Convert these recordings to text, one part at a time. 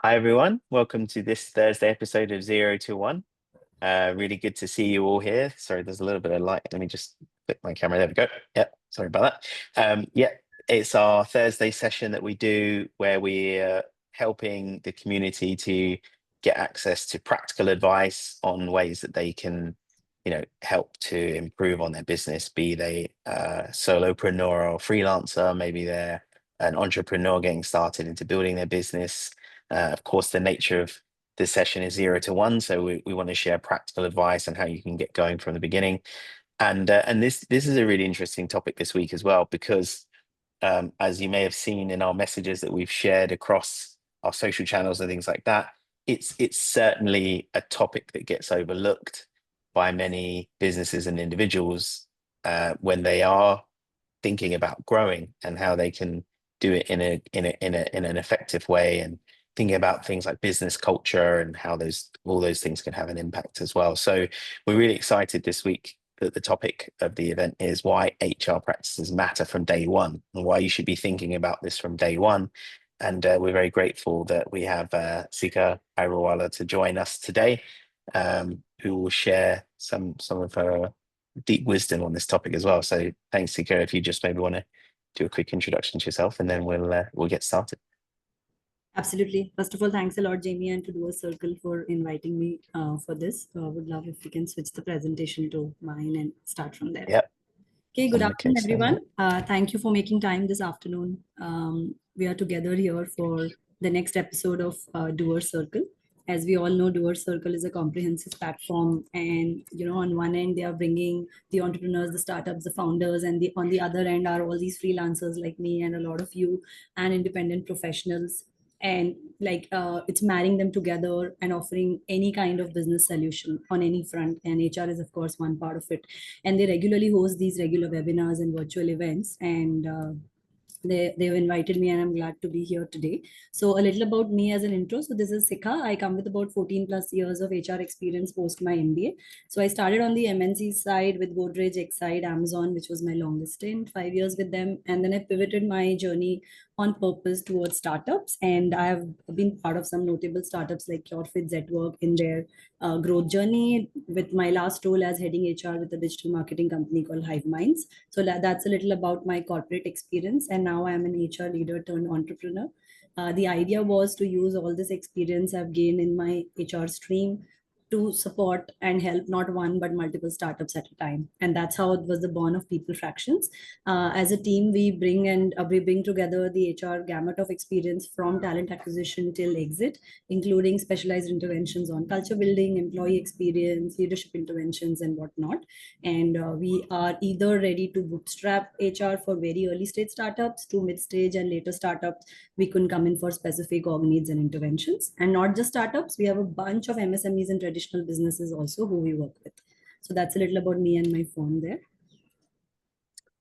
Hi everyone, welcome to this Thursday episode of 0 to 1. Really good to see you all here. Sorry, there's a little bit of light. Let me just click my camera. There we go. Yep, sorry about that. Yeah, it's our Thursday session that we do where we're helping the community to get access to practical advice on ways that they can, help to improve on their business, be they a solopreneur or freelancer, maybe they're an entrepreneur getting started into building their business. Of course, the nature of this session is 0 to 1, so we want to share practical advice on how you can get going from the beginning. And this is a really interesting topic this week as well, because as you may have seen in our messages that we've shared across our social channels and things like that, it's certainly a topic that gets overlooked by many businesses and individuals when they are thinking about growing and how they can do it in an effective way, and thinking about things like business culture and how all those things can have an impact as well. So we're really excited this week that the topic of the event is why HR practices matter from day one, and why you should be thinking about this from day one. And we're very grateful that we have Sikha Agrawalla to join us today, who will share some of her deep wisdom on this topic as well. So thanks, Sikha. If you just maybe want to do a quick introduction to yourself, and then we'll get started. Absolutely. First of all, thanks a lot, Jamie, and to Doers Circle for inviting me for this. Would love if we can switch the presentation to mine and start from there. Yep. Okay, good afternoon, everyone. Thank you for making time this afternoon. We are together here for the next episode of Doers Circle. As we all know, Doers Circle is a comprehensive platform, and on one end they are bringing the entrepreneurs, the startups, the founders, and on the other end are all these freelancers like me and a lot of you and independent professionals. And it's marrying them together and offering any kind of business solution on any front, and HR is of course one part of it. And they regularly host these regular webinars and virtual events, and they've invited me, and I'm glad to be here today. So a little about me as an intro. So this is Sikha. I come with about 14 plus years of HR experience post my MBA. So I started on the MNC side with Godrej, Exide, Amazon, which was my longest stint, 5 years with them. And then I pivoted my journey on purpose towards startups. And I have been part of some notable startups like CureFit, Zetwork in their growth journey, with my last role as heading HR with a digital marketing company called Hive Minds. So that's a little about my corporate experience. And now I'm an HR leader turned entrepreneur. The idea was to use all this experience I've gained in my HR stream to support and help not one but multiple startups at a time. And that's how it was the born of People Fractions. As a team, we bring together the HR gamut of experience from talent acquisition till exit, including specialized interventions on culture building, employee experience, leadership interventions, and whatnot. And we are either ready to bootstrap HR for very early stage startups to mid stage and later startups. We can come in for specific org needs and interventions. And not just startups, we have a bunch of MSMEs and traditional businesses also who we work with. So that's a little about me and my firm there.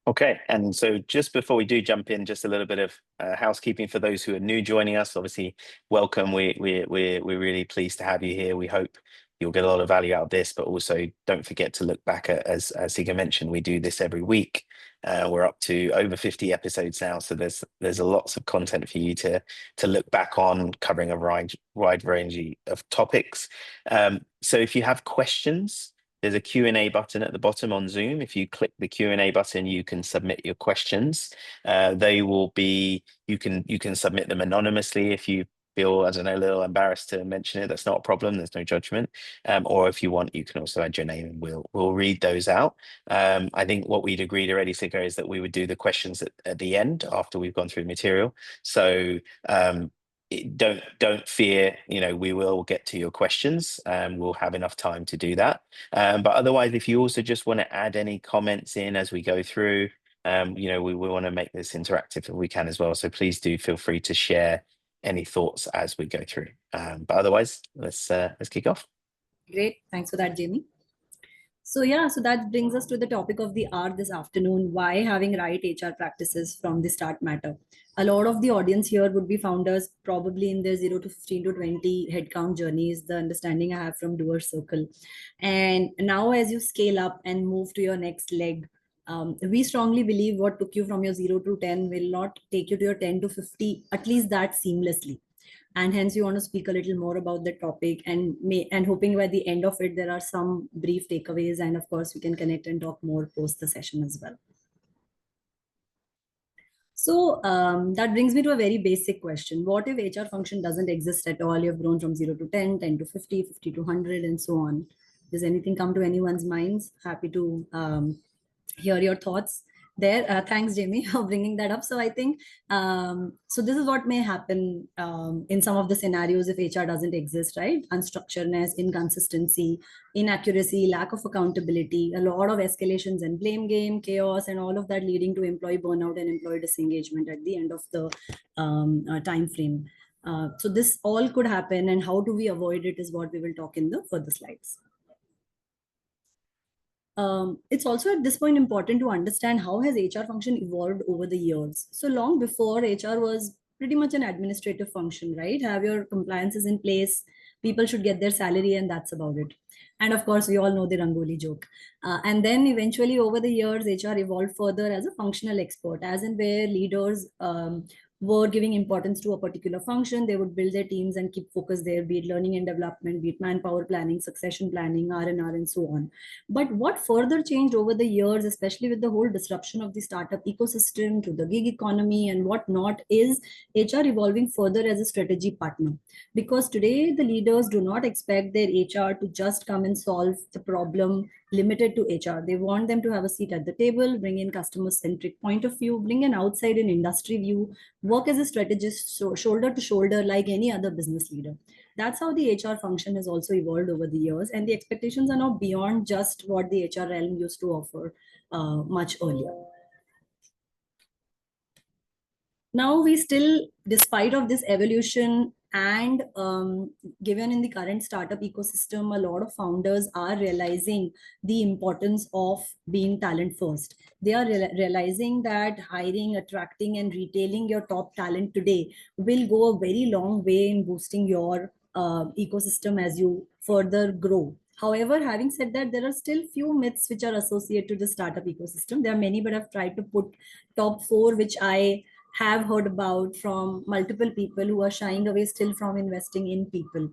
Okay, and so just before we do jump in, just a little bit of housekeeping for those who are new joining us. Obviously, welcome. We're really pleased to have you here. We hope you'll get a lot of value out of this, but also don't forget to look back at, as Sikha mentioned, we do this every week. We're up to over 50 episodes now, so there's lots of content for you to look back on, covering a wide range of topics. So if you have questions, there's a Q&A button at the bottom on Zoom. If you click the Q&A button, you can submit your questions. You can submit them anonymously if you feel, I don't know, a little embarrassed to mention it. That's not a problem. There's no judgment. Or if you want, you can also add your name, and we'll read those out. I think what we'd agreed already, Sikha, is that we would do the questions at the end after we've gone through material. So don't fear, we will get to your questions, and we'll have enough time to do that. But otherwise, if you also just want to add any comments in as we go through, we want to make this interactive if we can as well. So please do feel free to share any thoughts as we go through. But otherwise, let's kick off. Great, thanks for that, Jamie. So that brings us to the topic of the hour this afternoon: why having right HR practices from the start matter. A lot of the audience here would be founders, probably in their 0 to 15 to 20 headcount journeys, the understanding I have from Doers Circle. And now as you scale up and move to your next leg, we strongly believe what took you from your 0 to 10 will not take you to your 10 to 50, at least that seamlessly. And hence we want to speak a little more about the topic, and hoping by the end of it there are some brief takeaways, and of course we can connect and talk more post the session as well. So that brings me to a very basic question. What if HR function doesn't exist at all? You've grown from 0 to 10, 10 to 50, 50 to 100, and so on. Does anything come to anyone's minds? Happy to hear your thoughts there. Thanks, Jamie, for bringing that up. So I think, so this is what may happen in some of the scenarios if HR doesn't exist, right? Unstructuredness, inconsistency, inaccuracy, lack of accountability, a lot of escalations and blame game, chaos, and all of that leading to employee burnout and employee disengagement at the end of the time frame. So this all could happen, and how do we avoid it is what we will talk in the further slides. It's also at this point important to understand how has HR function evolved over the years. So long before, HR was pretty much an administrative function, right? Have your compliances in place, people should get their salary, and that's about it. And of course, we all know the Rangoli joke. And then eventually over the years, HR evolved further as a functional expert, as in where leaders were giving importance to a particular function. They would build their teams and keep focus there, be it learning and development, be it manpower planning, succession planning, R&R, and so on. But what further changed over the years, especially with the whole disruption of the startup ecosystem to the gig economy and whatnot, is HR evolving further as a strategy partner. Because today the leaders do not expect their HR to just come and solve the problem limited to HR. They want them to have a seat at the table, bring in customer-centric point of view, bring an outside and industry view, work as a strategist, so shoulder to shoulder like any other business leader. That's how the HR function has also evolved over the years, and the expectations are now beyond just what the HR realm used to offer much earlier. Now we still, despite of this evolution, and given in the current startup ecosystem, a lot of founders are realizing the importance of being talent first. They are realizing that hiring, attracting, and retailing your top talent today will go a very long way in boosting your ecosystem as you further grow. However, having said that, there are still few myths which are associated to the startup ecosystem. There are many, but I've tried to put top 4, which I have heard about from multiple people who are shying away still from investing in people.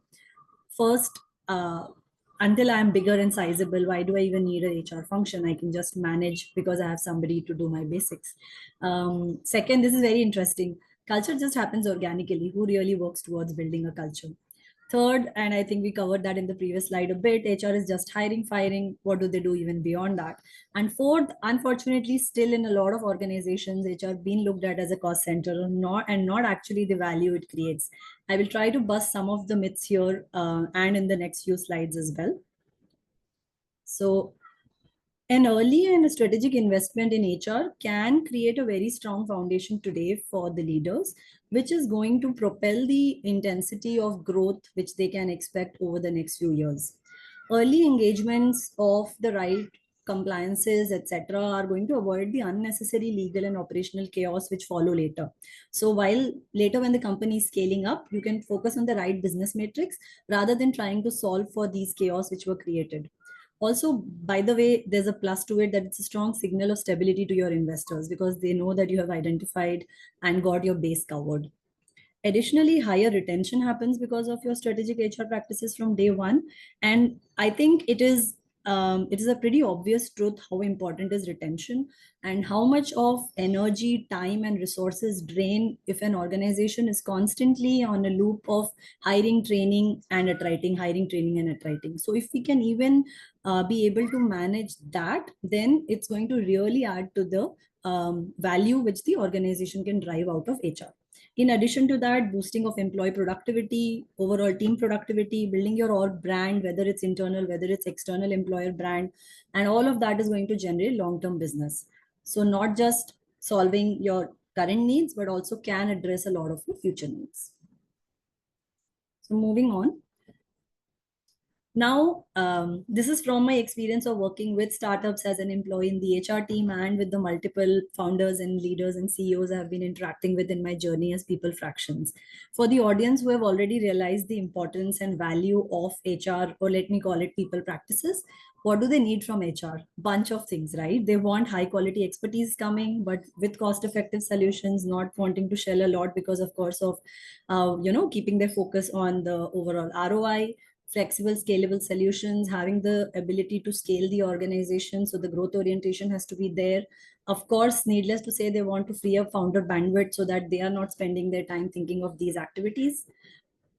First, until I'm bigger and sizable, why do I even need a HR function? I can just manage because I have somebody to do my basics. Second, this is very interesting. Culture just happens organically. Who really works towards building a culture? Third, and I think we covered that in the previous slide a bit, HR is just hiring, firing. What do they do even beyond that? And fourth, unfortunately, still in a lot of organizations, HR being looked at as a cost center, not actually the value it creates. I will try to bust some of the myths here and in the next few slides as well. So an early and strategic investment in HR can create a very strong foundation today for the leaders, which is going to propel the intensity of growth which they can expect over the next few years. Early engagements of the right compliances, etc., are going to avoid the unnecessary legal and operational chaos which follow later. So while later when the company is scaling up, you can focus on the right business metrics rather than trying to solve for these chaos which were created. Also, by the way, there's a plus to it that it's a strong signal of stability to your investors because they know that you have identified and got your base covered. Additionally, higher retention happens because of your strategic HR practices from day one. And I think it is a pretty obvious truth how important is retention and how much of energy, time, and resources drain if an organization is constantly on a loop of hiring, training, and attriting, hiring, training, and attriting. So if we can even be able to manage that, then it's going to really add to the value which the organization can drive out of HR. In addition to that, boosting of employee productivity, overall team productivity, building your org brand, whether it's internal, whether it's external employer brand, and all of that is going to generate long-term business. So not just solving your current needs, but also can address a lot of your future needs. So moving on. Now, this is from my experience of working with startups as an employee in the HR team and with the multiple founders and leaders and CEOs I've been interacting with in my journey as people fractions. For the audience who have already realized the importance and value of HR, or let me call it people practices, what do they need from HR? Bunch of things, right? They want high quality expertise coming, but with cost effective solutions, not wanting to shell a lot because of course of, keeping their focus on the overall ROI, flexible, scalable solutions, having the ability to scale the organization. So the growth orientation has to be there. Of course, needless to say, they want to free up founder bandwidth so that they are not spending their time thinking of these activities.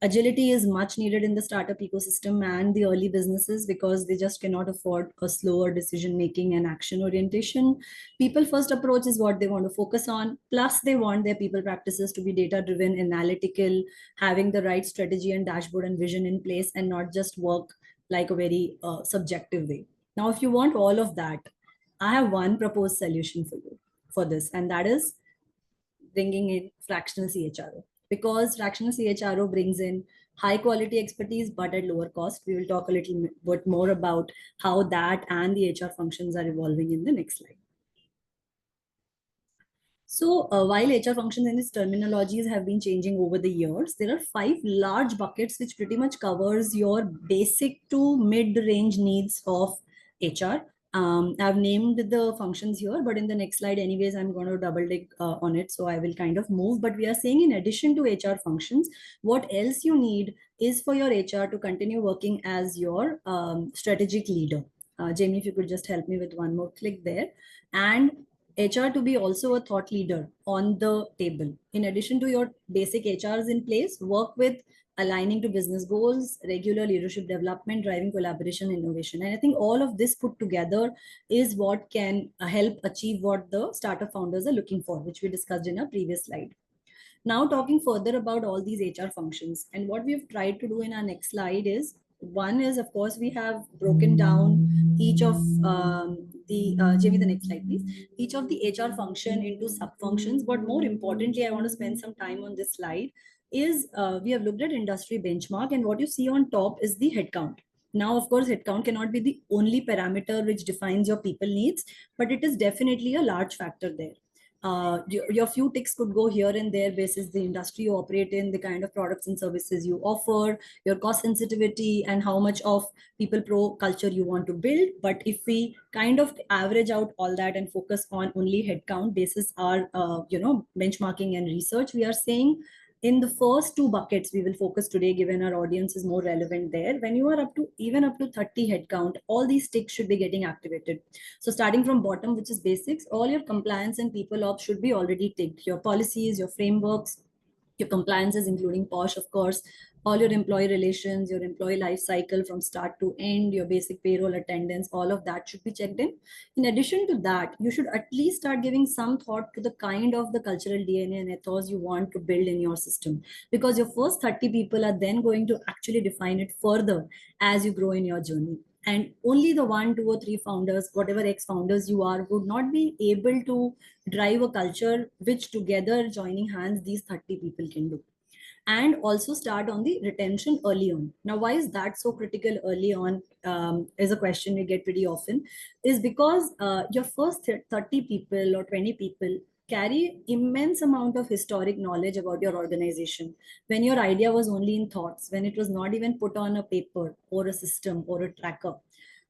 Agility is much needed in the startup ecosystem and the early businesses because they just cannot afford a slower decision making and action orientation. People first approach is what they want to focus on. Plus, they want their people practices to be data driven, analytical, having the right strategy and dashboard and vision in place, and not just work like a very subjective way. Now, if you want all of that, I have one proposed solution for you for this, and that is bringing in fractional CHRO, because fractional CHRO brings in high quality expertise but at lower cost. We will talk a little bit more about how that and the HR functions are evolving in the next slide. So while HR functions and its terminologies have been changing over the years, there are 5 large buckets which pretty much covers your basic to mid-range needs of HR. I've named the functions here, but in the next slide, anyways, I'm going to double dig on it. So I will kind of move, but we are saying in addition to HR functions, what else you need is for your HR to continue working as your strategic leader. Jamie, if you could just help me with one more click there. And HR to be also a thought leader on the table. In addition to your basic HRs in place, work with aligning to business goals, regular leadership development, driving collaboration, innovation. And I think all of this put together is what can help achieve what the startup founders are looking for, which we discussed in a previous slide. Now talking further about all these HR functions, and what we've tried to do in our next slide is, one is, of course, we have broken down each of Jamie, the next slide, please. Each of the HR function into sub functions. But more importantly, I want to spend some time on this slide. Is we have looked at industry benchmark, and what you see on top is the headcount. Now, of course, headcount cannot be the only parameter which defines your people needs, but it is definitely a large factor there. Your few ticks could go here and there basis the industry you operate in, the kind of products and services you offer, your cost sensitivity, and how much of people pro culture you want to build. But if we kind of average out all that and focus on only headcount basis our benchmarking and research, we are saying in the first 2 buckets we will focus today, given our audience is more relevant there. When you are up to even up to 30 headcount, all these ticks should be getting activated. So starting from bottom, which is basics, all your compliance and people ops should be already ticked. Your policies, your frameworks, your compliances, including POSH, of course, all your employee relations, your employee life cycle from start to end, your basic payroll attendance, all of that should be checked in. In addition to that, you should at least start giving some thought to the kind of the cultural DNA and ethos you want to build in your system, because your first 30 people are then going to actually define it further as you grow in your journey. And only the 1, 2, or 3 founders, whatever ex founders you are, would not be able to drive a culture which together joining hands these 30 people can do. And also start on the retention early on. Now, why is that so critical early on, is a question we get pretty often, is because your first 30 people or 20 people carry immense amount of historic knowledge about your organization. When your idea was only in thoughts, when it was not even put on a paper or a system or a tracker,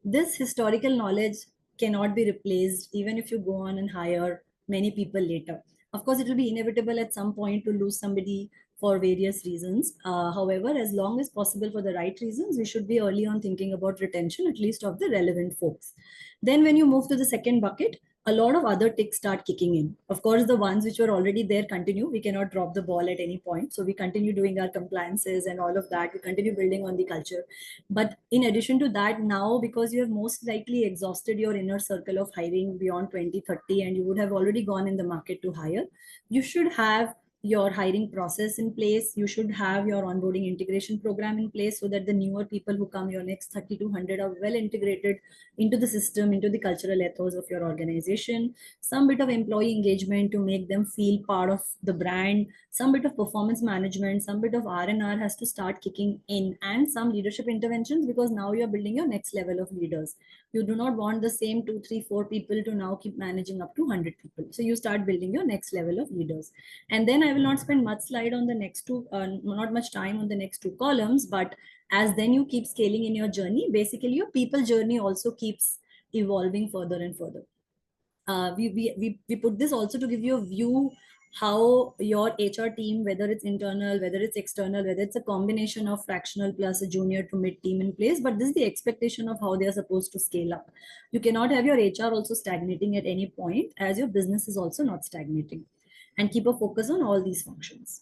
this historical knowledge cannot be replaced even if you go on and hire many people later. Of course, it will be inevitable at some point to lose somebody for various reasons. However, as long as possible for the right reasons, we should be early on thinking about retention, at least of the relevant folks. Then when you move to the second bucket, a lot of other ticks start kicking in. Of course, the ones which were already there continue. We cannot drop the ball at any point. So we continue doing our compliances and all of that. We continue building on the culture. But in addition to that, now, because you have most likely exhausted your inner circle of hiring beyond 2030, and you would have already gone in the market to hire, you should have your hiring process in place. You should have your onboarding integration program in place so that the newer people who come, your next 30 to 100, are well integrated into the system, into the cultural ethos of your organization. Some bit of employee engagement to make them feel part of the brand, some bit of performance management, some bit of R&R has to start kicking in, and some leadership interventions, because now you're building your next level of leaders. You do not want the same 2, 3, 4 people to now keep managing up to 100 people. So you start building your next level of leaders. And then I will not spend much slide on the next two, not much time on the next two columns, but as then you keep scaling in your journey, basically your people journey also keeps evolving further and further. We put this also to give you a view how your HR team, whether it's internal, whether it's external, whether it's a combination of fractional plus a junior to mid team in place, but this is the expectation of how they are supposed to scale up. You cannot have your HR also stagnating at any point, as your business is also not stagnating, and keep a focus on all these functions.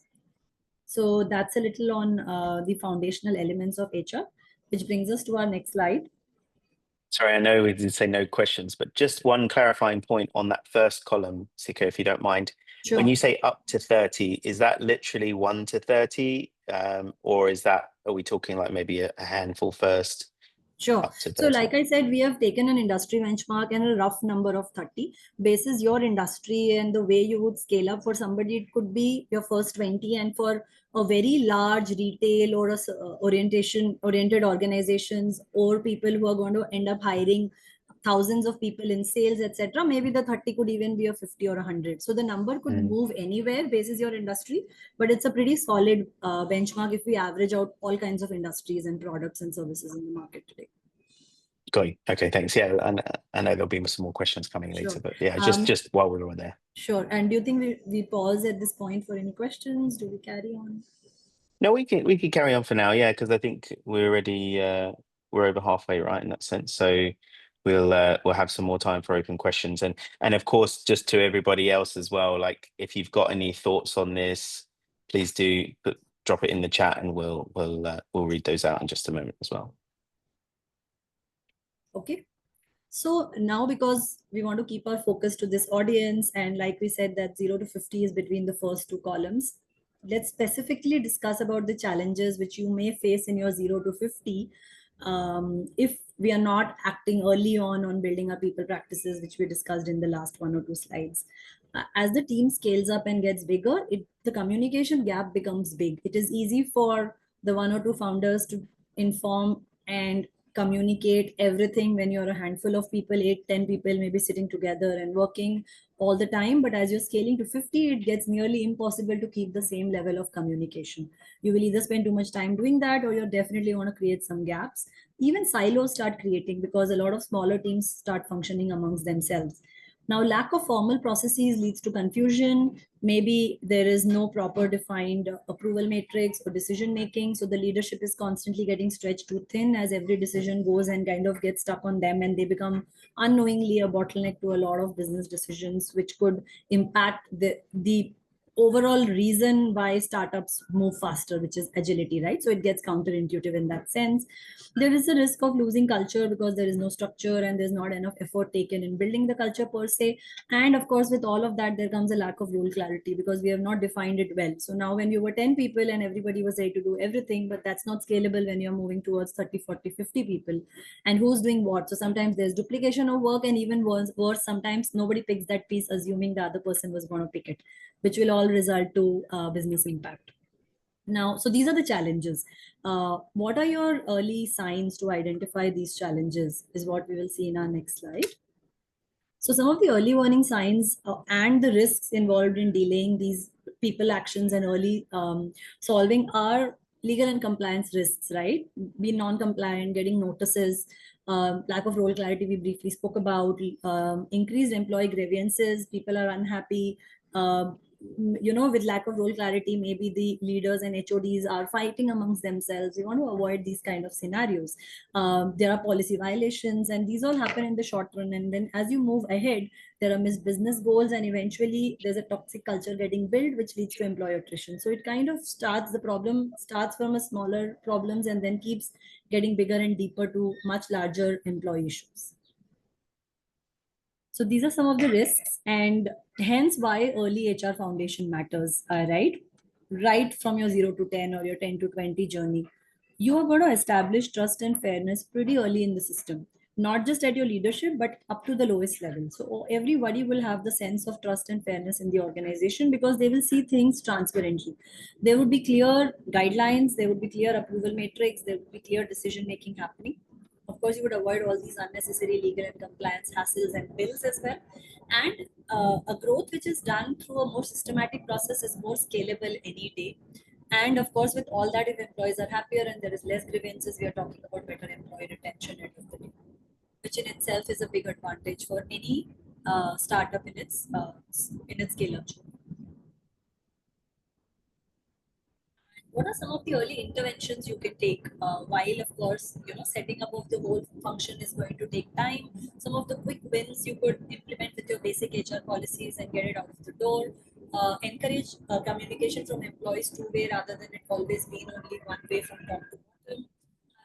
So that's a little on the foundational elements of HR, which brings us to our next slide. Sorry, I know we did say no questions, but just one clarifying point on that first column, Sikha, if you don't mind. Sure. When you say up to 30, is that literally 1 to 30? Or are we talking like maybe a handful first? Sure. So like I said, we have taken an industry benchmark and a rough number of 30. Basis your industry and the way you would scale up. For somebody, it could be your first 20, and for a very large retail or oriented organizations, or people who are going to end up hiring thousands of people in sales, etc., maybe the 30 could even be a 50 or 100. So the number could move anywhere basis your industry, but it's a pretty solid benchmark if we average out all kinds of industries and products and services in the market today. Got you. Okay, thanks. Yeah, and I know there'll be some more questions coming later, but yeah, just while we were there. Sure. And do you think we pause at this point for any questions? Do we carry on? No, we can carry on for now. Yeah, because I think we're already we're over halfway, right, in that sense. So we'll have some more time for open questions, and of course, just to everybody else as well. Like, if you've got any thoughts on this, please do drop it in the chat, and we'll read those out in just a moment as well. Okay. So now, because we want to keep our focus to this audience, and like we said that 0 to 50 is between the first two columns, let's specifically discuss about the challenges which you may face in your 0 to 50 if we are not acting early on building our people practices, which we discussed in the last 1 or 2 slides. As the team scales up and gets bigger, the communication gap becomes big. It is easy for the 1 or 2 founders to inform and communicate everything when you're a handful of people, 8, 10 people maybe sitting together and working all the time. But as you're scaling to 50, it gets nearly impossible to keep the same level of communication. You will either spend too much time doing that, or you're definitely want to create some gaps. Even silos start creating because a lot of smaller teams start functioning amongst themselves. Now, lack of formal processes leads to confusion. Maybe there is no proper defined approval matrix or decision making. So the leadership is constantly getting stretched too thin as every decision goes and kind of gets stuck on them, and they become unknowingly a bottleneck to a lot of business decisions, which could impact the overall reason why startups move faster, which is agility, right? So it gets counterintuitive in that sense. There is a risk of losing culture because there is no structure and there's not enough effort taken in building the culture per se. And of course, with all of that, there comes a lack of role clarity because we have not defined it well. So now when you were 10 people and everybody was ready to do everything, but that's not scalable when you're moving towards 30, 40, 50 people. And who's doing what? So sometimes there's duplication of work, and even worse, sometimes nobody picks that piece, assuming the other person was going to pick it, which will all result to business impact. Now, so these are the challenges. What are your early signs to identify these challenges is what we will see in our next slide. So some of the early warning signs and the risks involved in delaying these people actions and early solving are legal and compliance risks, right? Being non-compliant, getting notices, lack of role clarity we briefly spoke about, increased employee grievances, people are unhappy, with lack of role clarity, maybe the leaders and HODs are fighting amongst themselves. We want to avoid these kind of scenarios. There are policy violations, and these all happen in the short run. And then as you move ahead, there are missed business goals, and eventually there's a toxic culture getting built, which leads to employee attrition. So it kind of the problem starts from a smaller problems and then keeps getting bigger and deeper to much larger employee issues. So these are some of the risks, and hence why early HR foundation matters, right? Right from your 0 to 10 or your 10 to 20 journey, you are going to establish trust and fairness pretty early in the system, not just at your leadership, but up to the lowest level. So everybody will have the sense of trust and fairness in the organization because they will see things transparently. There would be clear guidelines, there would be clear approval matrix, there would be clear decision making happening. Of course, you would avoid all these unnecessary legal and compliance hassles and bills as well. And a growth which is done through a more systematic process is more scalable any day. And of course, with all that, if employees are happier and there is less grievances, we are talking about better employee retention at the end of the day, which in itself is a big advantage for any startup in its scale-up. What are some of the early interventions you can take while, of course, setting up of the whole function is going to take time? Some of the quick wins you could implement with your basic HR policies and get it out of the door. Encourage communication from employees two-way rather than it always being only one way from top to bottom.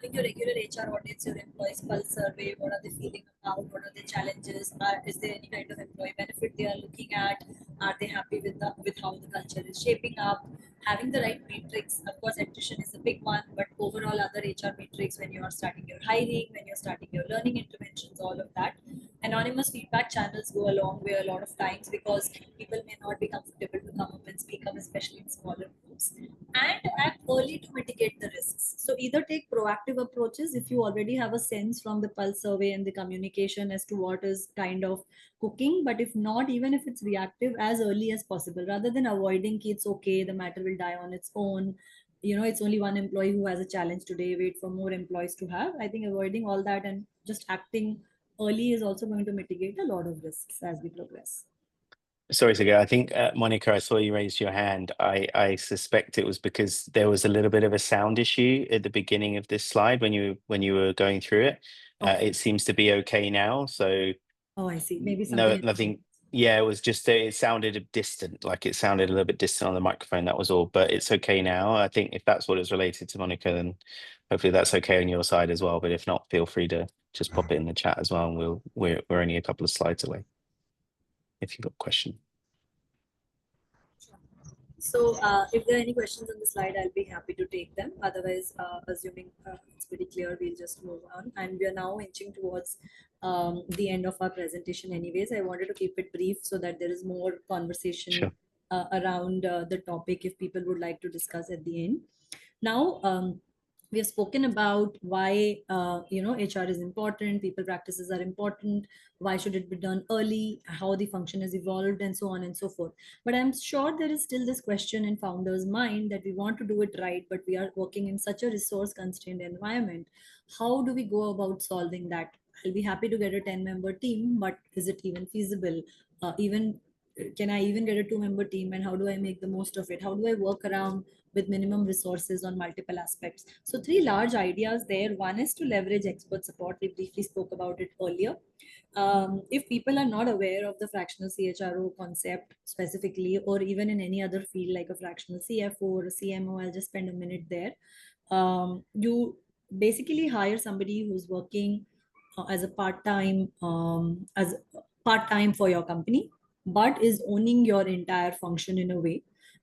Having your regular HR audits, your employees pulse survey, what are they feeling about, what are the challenges, is there any kind of employee benefit they are looking at, are they happy with how the culture is shaping up, having the right matrix. Of course, attrition is a big one, but overall other HR matrix when you are starting your hiring, when you're starting your learning interventions, all of that. Anonymous feedback channels go a long way a lot of times because people may not be comfortable to come up and speak up, especially in smaller groups. And act early to mitigate the risks. So either take proactive approaches if you already have a sense from the pulse survey and the communication as to what is kind of cooking, but if not, even if it's reactive, as early as possible, rather than avoiding it's okay, the matter will die on its own, it's only one employee who has a challenge today, wait for more employees to have. I think avoiding all that and just acting early is also going to mitigate a lot of risks as we progress. Sorry, Sikha. I think, Monica, I saw you raise your hand. I suspect it was because there was a little bit of a sound issue at the beginning of this slide when you were going through it. Okay. It seems to be okay now. So Oh, I see. Maybe no, something. nothing. Yeah, it was just it sounded distant, like it sounded a little bit distant on the microphone. That was all. But it's okay now. I think if that's what it's related to, Monica, then hopefully that's okay on your side as well. But if not, feel free to just pop it in the chat as well, and we're only a couple of slides away if you've got a question. So if there are any questions on the slide, I'll be happy to take them. Otherwise, assuming it's pretty clear, we'll just move on. And we are now inching towards the end of our presentation anyways. I wanted to keep it brief so that there is more conversation Sure. around the topic if people would like to discuss at the end. Now, we have spoken about why HR is important, people practices are important, why should it be done early, how the function has evolved, and so on and so forth. But I'm sure there is still this question in founders' mind that we want to do it right, but we are working in such a resource constrained environment. How do we go about solving that? I'll be happy to get a 10-member team, but is it even feasible? Even can I even get a 2-member team, and how do I make the most of it? How do I work around with minimum resources on multiple aspects? So 3 large ideas there. One is to leverage expert support. We briefly spoke about it earlier. If people are not aware of the fractional CHRO concept specifically, or even in any other field like a fractional CFO or a CMO, I'll just spend a minute there. You basically hire somebody who's working as a part-time for your company, but is owning your entire function in a way.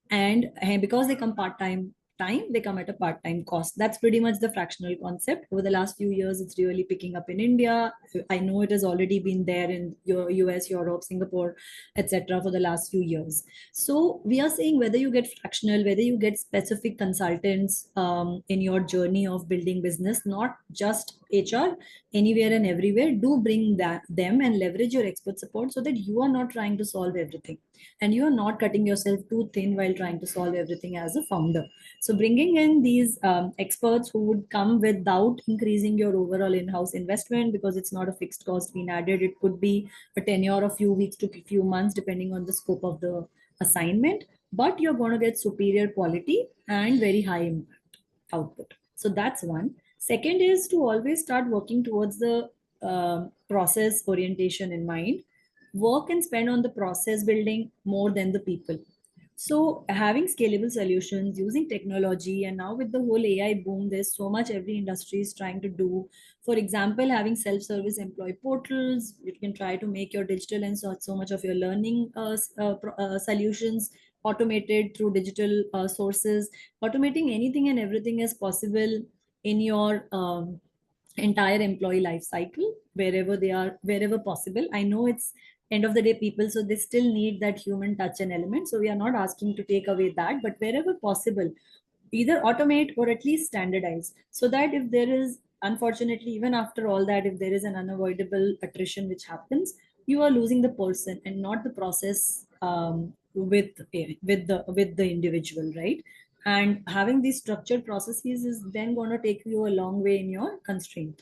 And because they come part-time time, they come at a part-time cost. That's pretty much the fractional concept. Over the last few years, it's really picking up in India. I know it has already been there in US, Europe, Singapore, etc. for the last few years. So we are saying whether you get fractional, whether you get specific consultants in your journey of building business, not just HR, anywhere and everywhere, do bring them and leverage your expert support so that you are not trying to solve everything and you are not cutting yourself too thin while trying to solve everything as a founder. So bringing in these experts who would come without increasing your overall in-house investment, because it's not a fixed cost being added. It could be a tenure of few weeks to few months depending on the scope of the assignment, but you're going to get superior quality and very high impact output. So that's one. Second is to always start working towards the process orientation in mind. Work and spend on the process building more than the people. So having scalable solutions using technology, and now with the whole AI boom, there's so much every industry is trying to do. For example, having self-service employee portals, you can try to make your digital and so much of your learning solutions automated through digital sources. Automating anything and everything is possible in your entire employee life cycle wherever they are, wherever possible. I know it's end of the day people, so they still need that human touch and element, so we are not asking to take away that, but wherever possible, either automate or at least standardize, so that if there is, unfortunately, even after all that, if there is an unavoidable attrition which happens, you are losing the person and not the process, with the individual, right? And having these structured processes is then going to take you a long way in your constraint.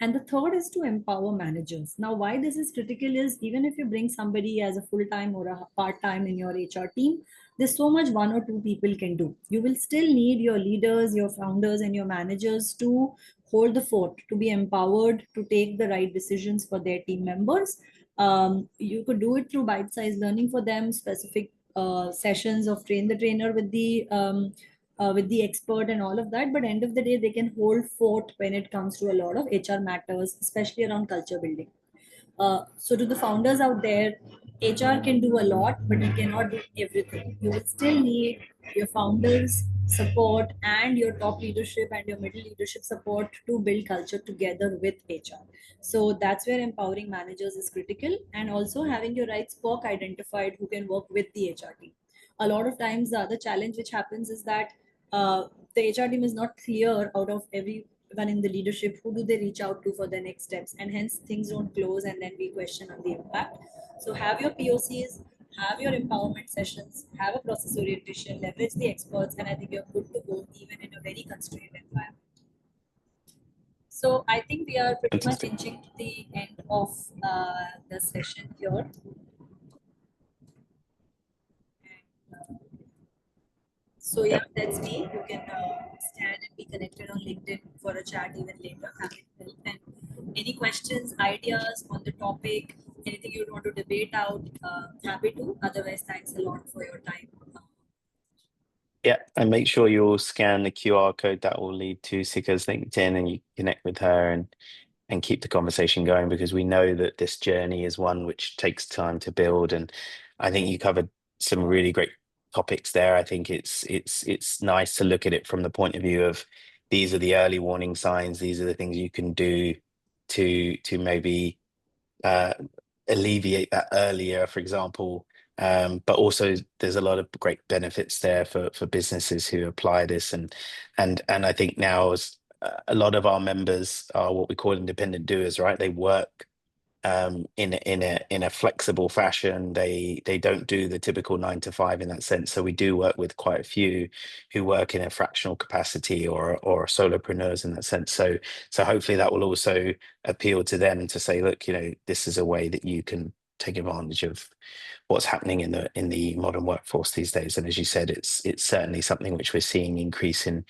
And the third is to empower managers. Now, why this is critical is, even if you bring somebody as a full-time or a part-time in your HR team, there's so much one or two people can do. You will still need your leaders, your founders, and your managers to hold the fort, to be empowered to take the right decisions for their team members. You could do it through bite-sized learning for them, specific sessions of train the trainer with the expert and all of that. But end of the day, they can hold fort when it comes to a lot of HR matters, especially around culture building. So to the founders out there, HR can do a lot, but it cannot do everything. You will still need your founders support and your top leadership and your middle leadership support to build culture together with HR. So that's where empowering managers is critical, and also having your right spoke identified who can work with the HR team. A lot of times, the other challenge which happens is that the HR team is not clear out of everyone in the leadership who do they reach out to for the next steps, and hence things don't close, and then we question on the impact. So have your POCs, have your empowerment sessions, have a process orientation, leverage the experts, and I think you're good to go even in a very constrained environment. So I think we are pretty much inching to the end of the session here. So yeah, that's me. You can stand and be connected on LinkedIn for a chat even later. Happy to help. And any questions, ideas on the topic, anything you want to debate out, happy to. Otherwise, thanks a lot for your time. Yeah, and make sure you'll scan the QR code that will lead to Sikha's LinkedIn, and you connect with her and keep the conversation going, because we know that this journey is one which takes time to build. And I think you covered some really great topics there. I think it's nice to look at it from the point of view of, these are the early warning signs, these are the things you can do to maybe alleviate that earlier, for example. But also there's a lot of great benefits there for businesses who apply this, and I think now, as a lot of our members are what we call independent doers, right? They work in a flexible fashion. They don't do the typical 9 to 5 in that sense. So we do work with quite a few who work in a fractional capacity or solopreneurs in that sense. So hopefully that will also appeal to them to say, look, this is a way that you can take advantage of what's happening in the modern workforce these days. And as you said, it's certainly something which we're seeing increase in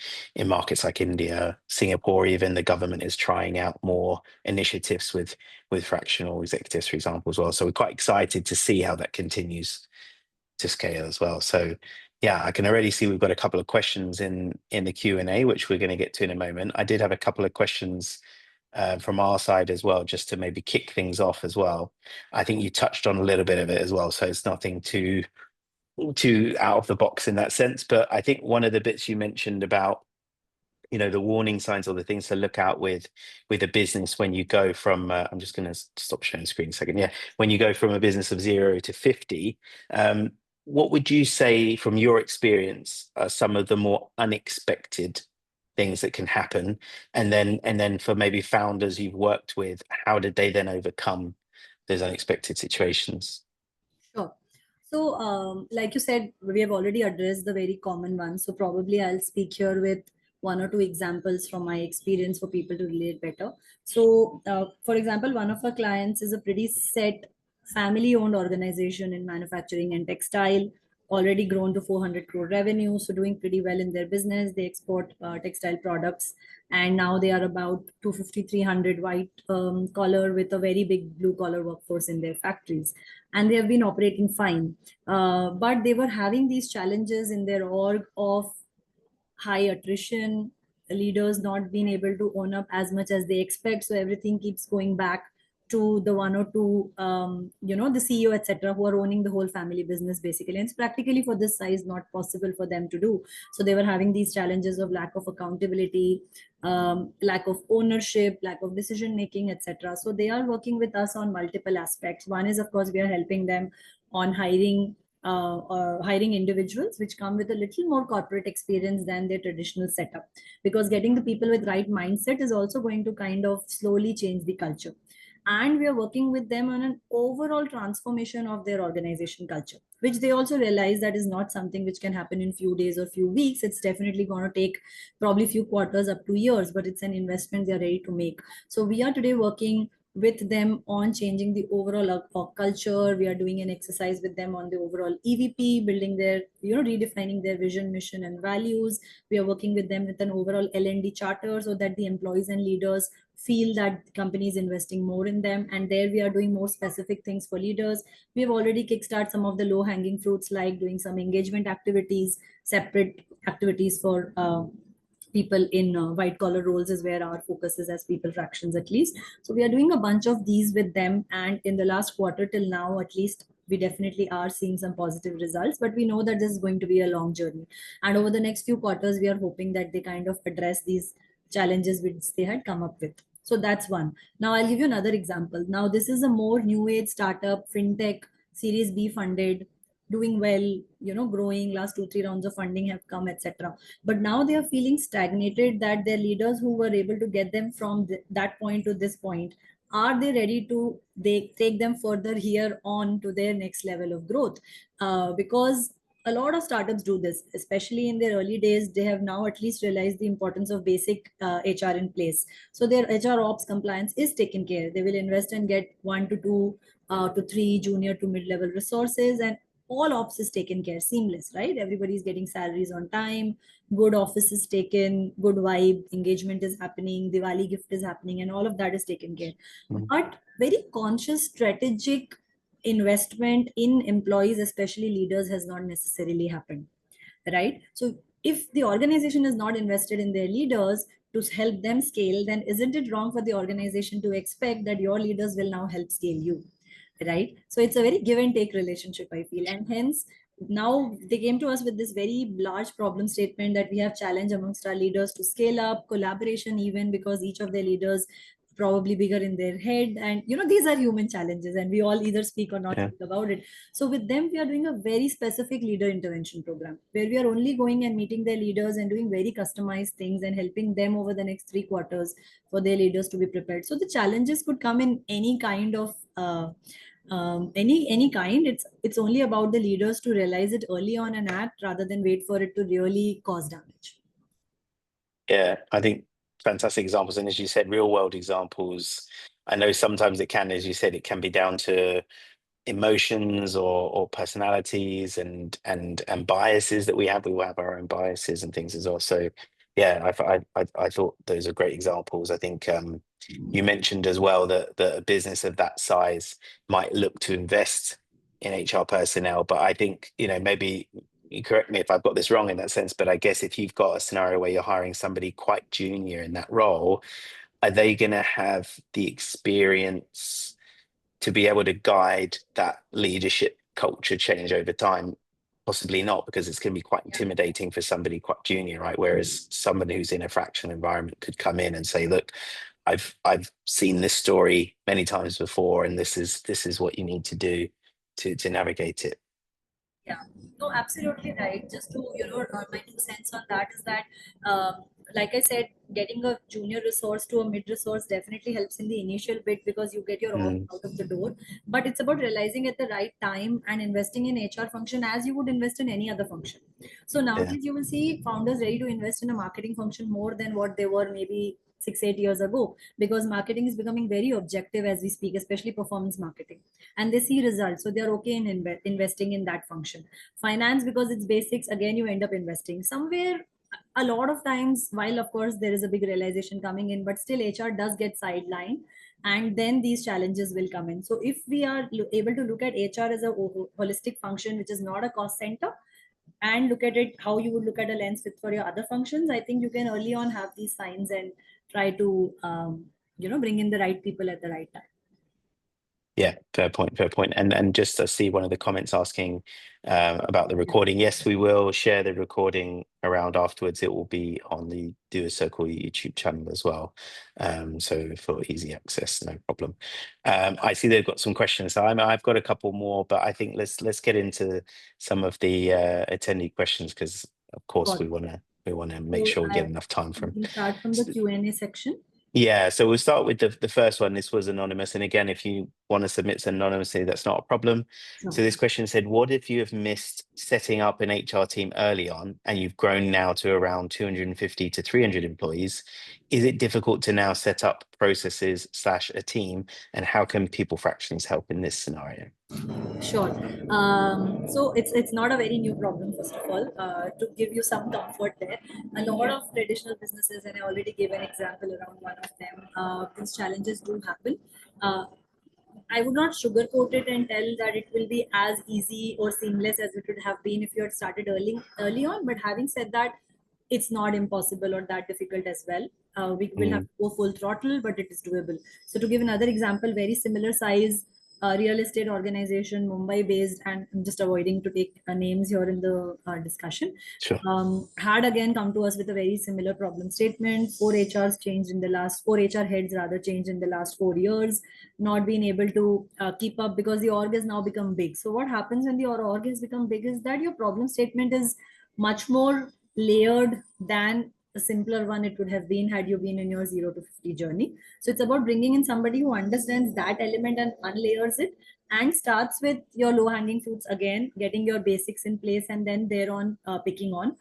markets like India, Singapore. Even the government is trying out more initiatives with fractional executives, for example, as well. So we're quite excited to see how that continues to scale as well. So yeah, I can already see we've got a couple of questions in the Q&A, which we're going to get to in a moment. I did have a couple of questions from our side as well, just to maybe kick things off as well. I think you touched on a little bit of it as well, so it's nothing too out of the box in that sense. But I think one of the bits you mentioned about, the warning signs or the things to look out with a business when you go from, I'm just going to stop sharing screen a second. Yeah, when you go from a business of 0 to 50, what would you say from your experience are some of the more unexpected things that can happen? And then for maybe founders you've worked with, how did they then overcome those unexpected situations? Sure. So, like you said, we have already addressed the very common ones. So probably I'll speak here with one or two examples from my experience for people to relate better. So, for example, one of our clients is a pretty set family-owned organization in manufacturing and textile. already grown to 400 crore revenue, so doing pretty well in their business. They export textile products, and now they are about 250, 300 white collar with a very big blue collar workforce in their factories, and they have been operating fine. But they were having these challenges in their org of high attrition, leaders not being able to own up as much as they expect. So everything keeps going back to the one or two, the CEO, etc., who are owning the whole family business basically. And it's practically for this size not possible for them to do. So they were having these challenges of lack of accountability, lack of ownership, lack of decision making, etc. So they are working with us on multiple aspects. One is, of course, we are helping them on hiring individuals which come with a little more corporate experience than their traditional setup, because getting the people with right mindset is also going to kind of slowly change the culture. And we are working with them on an overall transformation of their organization culture, which they also realize that is not something which can happen in few days or few weeks. It's definitely going to take probably few quarters up to years, but it's an investment they are ready to make. So we are today working with them on changing the overall culture. We are doing an exercise with them on the overall EVP, building their, redefining their vision, mission, and values. We are working with them with an overall L&D charter so that the employees and leaders feel that the company is investing more in them. And there we are doing more specific things for leaders. We have already kickstarted some of the low-hanging fruits, like doing some engagement activities, separate activities for people in white collar roles is where our focus is as people fractions at least. So we are doing a bunch of these with them, and in the last quarter till now at least, we definitely are seeing some positive results, but we know that this is going to be a long journey. And over the next few quarters, we are hoping that they kind of address these challenges which they had come up with. So that's one. Now I'll give you another example. Now this is a more new age startup, fintech, Series B funded, doing well, growing. Last 2-3 rounds of funding have come, etc. But now they are feeling stagnated, that their leaders who were able to get them from that point to this point, are they ready to they take them further here on to their next level of growth? Because a lot of startups do this, especially in their early days. They have now at least realized the importance of basic HR in place. So their HR ops compliance is taken care. They will invest and get 1 to 2 to 3 junior to mid-level resources, and all ops is taken care, seamless, right? Everybody's getting salaries on time, good office is taken, good vibe, engagement is happening, Diwali gift is happening, and all of that is taken care. But very conscious strategic investment in employees, especially leaders, has not necessarily happened, right? So if the organization is not invested in their leaders to help them scale, then isn't it wrong for the organization to expect that your leaders will now help scale you, right? So it's a very give and take relationship, I feel. And hence now they came to us with this very large problem statement that we have challenge amongst our leaders to scale up collaboration, even because each of their leaders probably bigger in their head, and these are human challenges, and we all either speak or not speak about it. So with them, we are doing a very specific leader intervention program where we are only going and meeting their leaders and doing very customized things and helping them over the next 3 quarters for their leaders to be prepared. So the challenges could come in any kind of any kind. It's only about the leaders to realize it early on and act, rather than wait for it to really cause damage. Yeah, I think fantastic examples, and as you said, real world examples. I know sometimes it can, as you said, it can be down to emotions or personalities and biases that we have. We will have our own biases and things as well. So yeah, I thought those are great examples. I think you mentioned as well that a business of that size might look to invest in HR personnel, but I think, maybe you correct me if I've got this wrong in that sense, but I guess if you've got a scenario where you're hiring somebody quite junior in that role, are they going to have the experience to be able to guide that leadership culture change over time? Possibly not, because it's going to be quite intimidating for somebody quite junior, right? Whereas somebody who's in a fractional environment could come in and say, look, I've seen this story many times before, and this is what you need to do to navigate it. Yeah, no, absolutely right. Just to, my 2 cents on that is that, like I said, getting a junior resource to a mid resource definitely helps in the initial bit, because you get your own out of the door. But it's about realizing at the right time and investing in HR function as you would invest in any other function. So nowadays you will see founders ready to invest in a marketing function more than what they were maybe 6-8 years ago, because marketing is becoming very objective as we speak, especially performance marketing, and they see results, so they're okay in investing in that function. Finance, because it's basics, again you end up investing somewhere. A lot of times, while of course there is a big realization coming in, but still HR does get sidelined, and then these challenges will come in. So if we are able to look at HR as a holistic function, which is not a cost center, and look at it how you would look at a lens fit for your other functions, I think you can early on have these signs and try to bring in the right people at the right time. Yeah, fair point, fair point. And just to see one of the comments asking about the recording. Yes, we will share the recording around afterwards. It will be on the Doer Circle YouTube channel as well. So for easy access, no problem. I see they've got some questions. So I've got a couple more, but I think let's get into some of the attendee questions, because of course we want to make sure we get enough time from. We can start from the Q&A section. Yeah, so we'll start with the first one. This was anonymous. And again, if you want to submit anonymously, that's not a problem. No. So this question said, what if you have missed setting up an HR team early on and you've grown now to around 250 to 300 employees? Is it difficult to now set up processes / a team? And how can people fractions help in this scenario? Sure. So it's not a very new problem, first of all. To give you some comfort there, a lot of traditional businesses, and I already gave an example around one of them, these challenges do happen. I would not sugarcoat it and tell that it will be as easy or seamless as it would have been if you had started early on. But having said that, it's not impossible or that difficult as well. We will have to go full throttle, but it is doable. So to give another example, very similar size real estate organization, Mumbai based, and I'm just avoiding to take names here in the discussion. Sure. Had again come to us with a very similar problem statement. 4 HR heads changed in the last 4 years, not being able to keep up because the org has now become big. So what happens when the org has become big is that your problem statement is much more layered than a simpler one it would have been had you been in your 0 to 50 journey. So it's about bringing in somebody who understands that element and unlayers it, and starts with your low hanging fruits again, getting your basics in place, and then thereon picking on.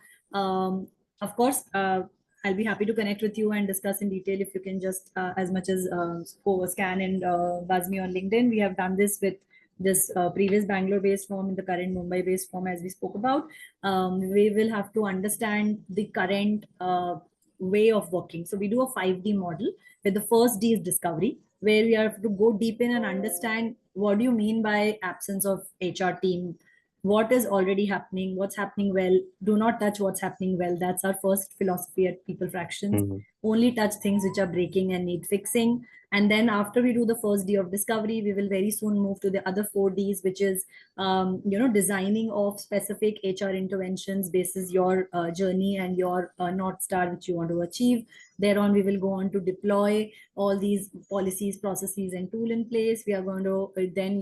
Of course, I'll be happy to connect with you and discuss in detail if you can just as much as scan and buzz me on LinkedIn. We have done this with this previous Bangalore-based firm in the current Mumbai-based firm, as we spoke about. We will have to understand the current way of working. So we do a 5D model, where the first D is discovery, where we have to go deep in and understand what do you mean by absence of HR team, what is already happening, what's happening well. Do not touch what's happening well. That's our first philosophy at People Fractions. Only touch things which are breaking and need fixing. And then after we do the first D of discovery, we will very soon move to the other 4 Ds, which is, designing of specific HR interventions basis your journey and your North Star, which you want to achieve. Thereon, we will go on to deploy all these policies, processes, and tool in place. We are going to then,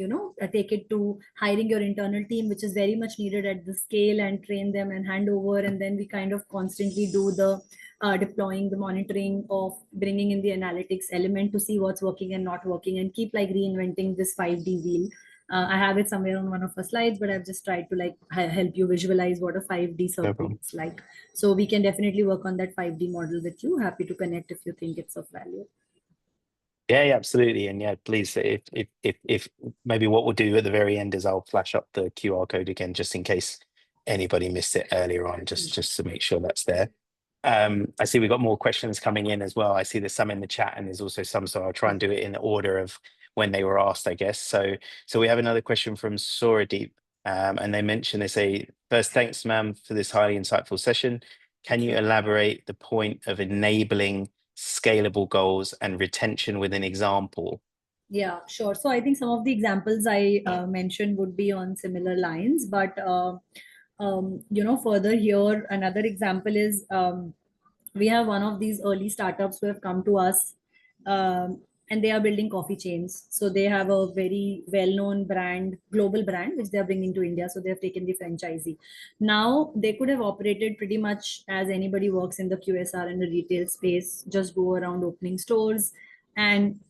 take it to hiring your internal team, which is very much needed at the scale, and train them and hand over. And then we kind of constantly do the deploying, the monitoring of bringing in the analytics element to see what's working and not working, and keep like reinventing this 5D wheel. I have it somewhere on one of the slides, but I've just tried to help you visualize what a 5D circle looks like. So we can definitely work on that 5D model with you. Happy to connect if you think it's of value. Yeah, absolutely. And yeah, please, if maybe what we'll do at the very end is I'll flash up the QR code again, just in case anybody missed it earlier on, just to make sure that's there. I see we've got more questions coming in as well. I see there's some in the chat, and there's also some, so I'll try and do it in the order of when they were asked, I guess. So we have another question from Soradeep, and they say, first, thanks, ma'am, for this highly insightful session. Can you elaborate the point of enabling scalable goals and retention with an example? Yeah, sure. So I think some of the examples I mentioned would be on similar lines, but further here, another example is we have one of these early startups who have come to us, and they are building coffee chains. So they have a very well-known brand, global brand, which they are bringing to India. So they have taken the franchisee. Now they could have operated pretty much as anybody works in the QSR and the retail space, just go around opening stores and,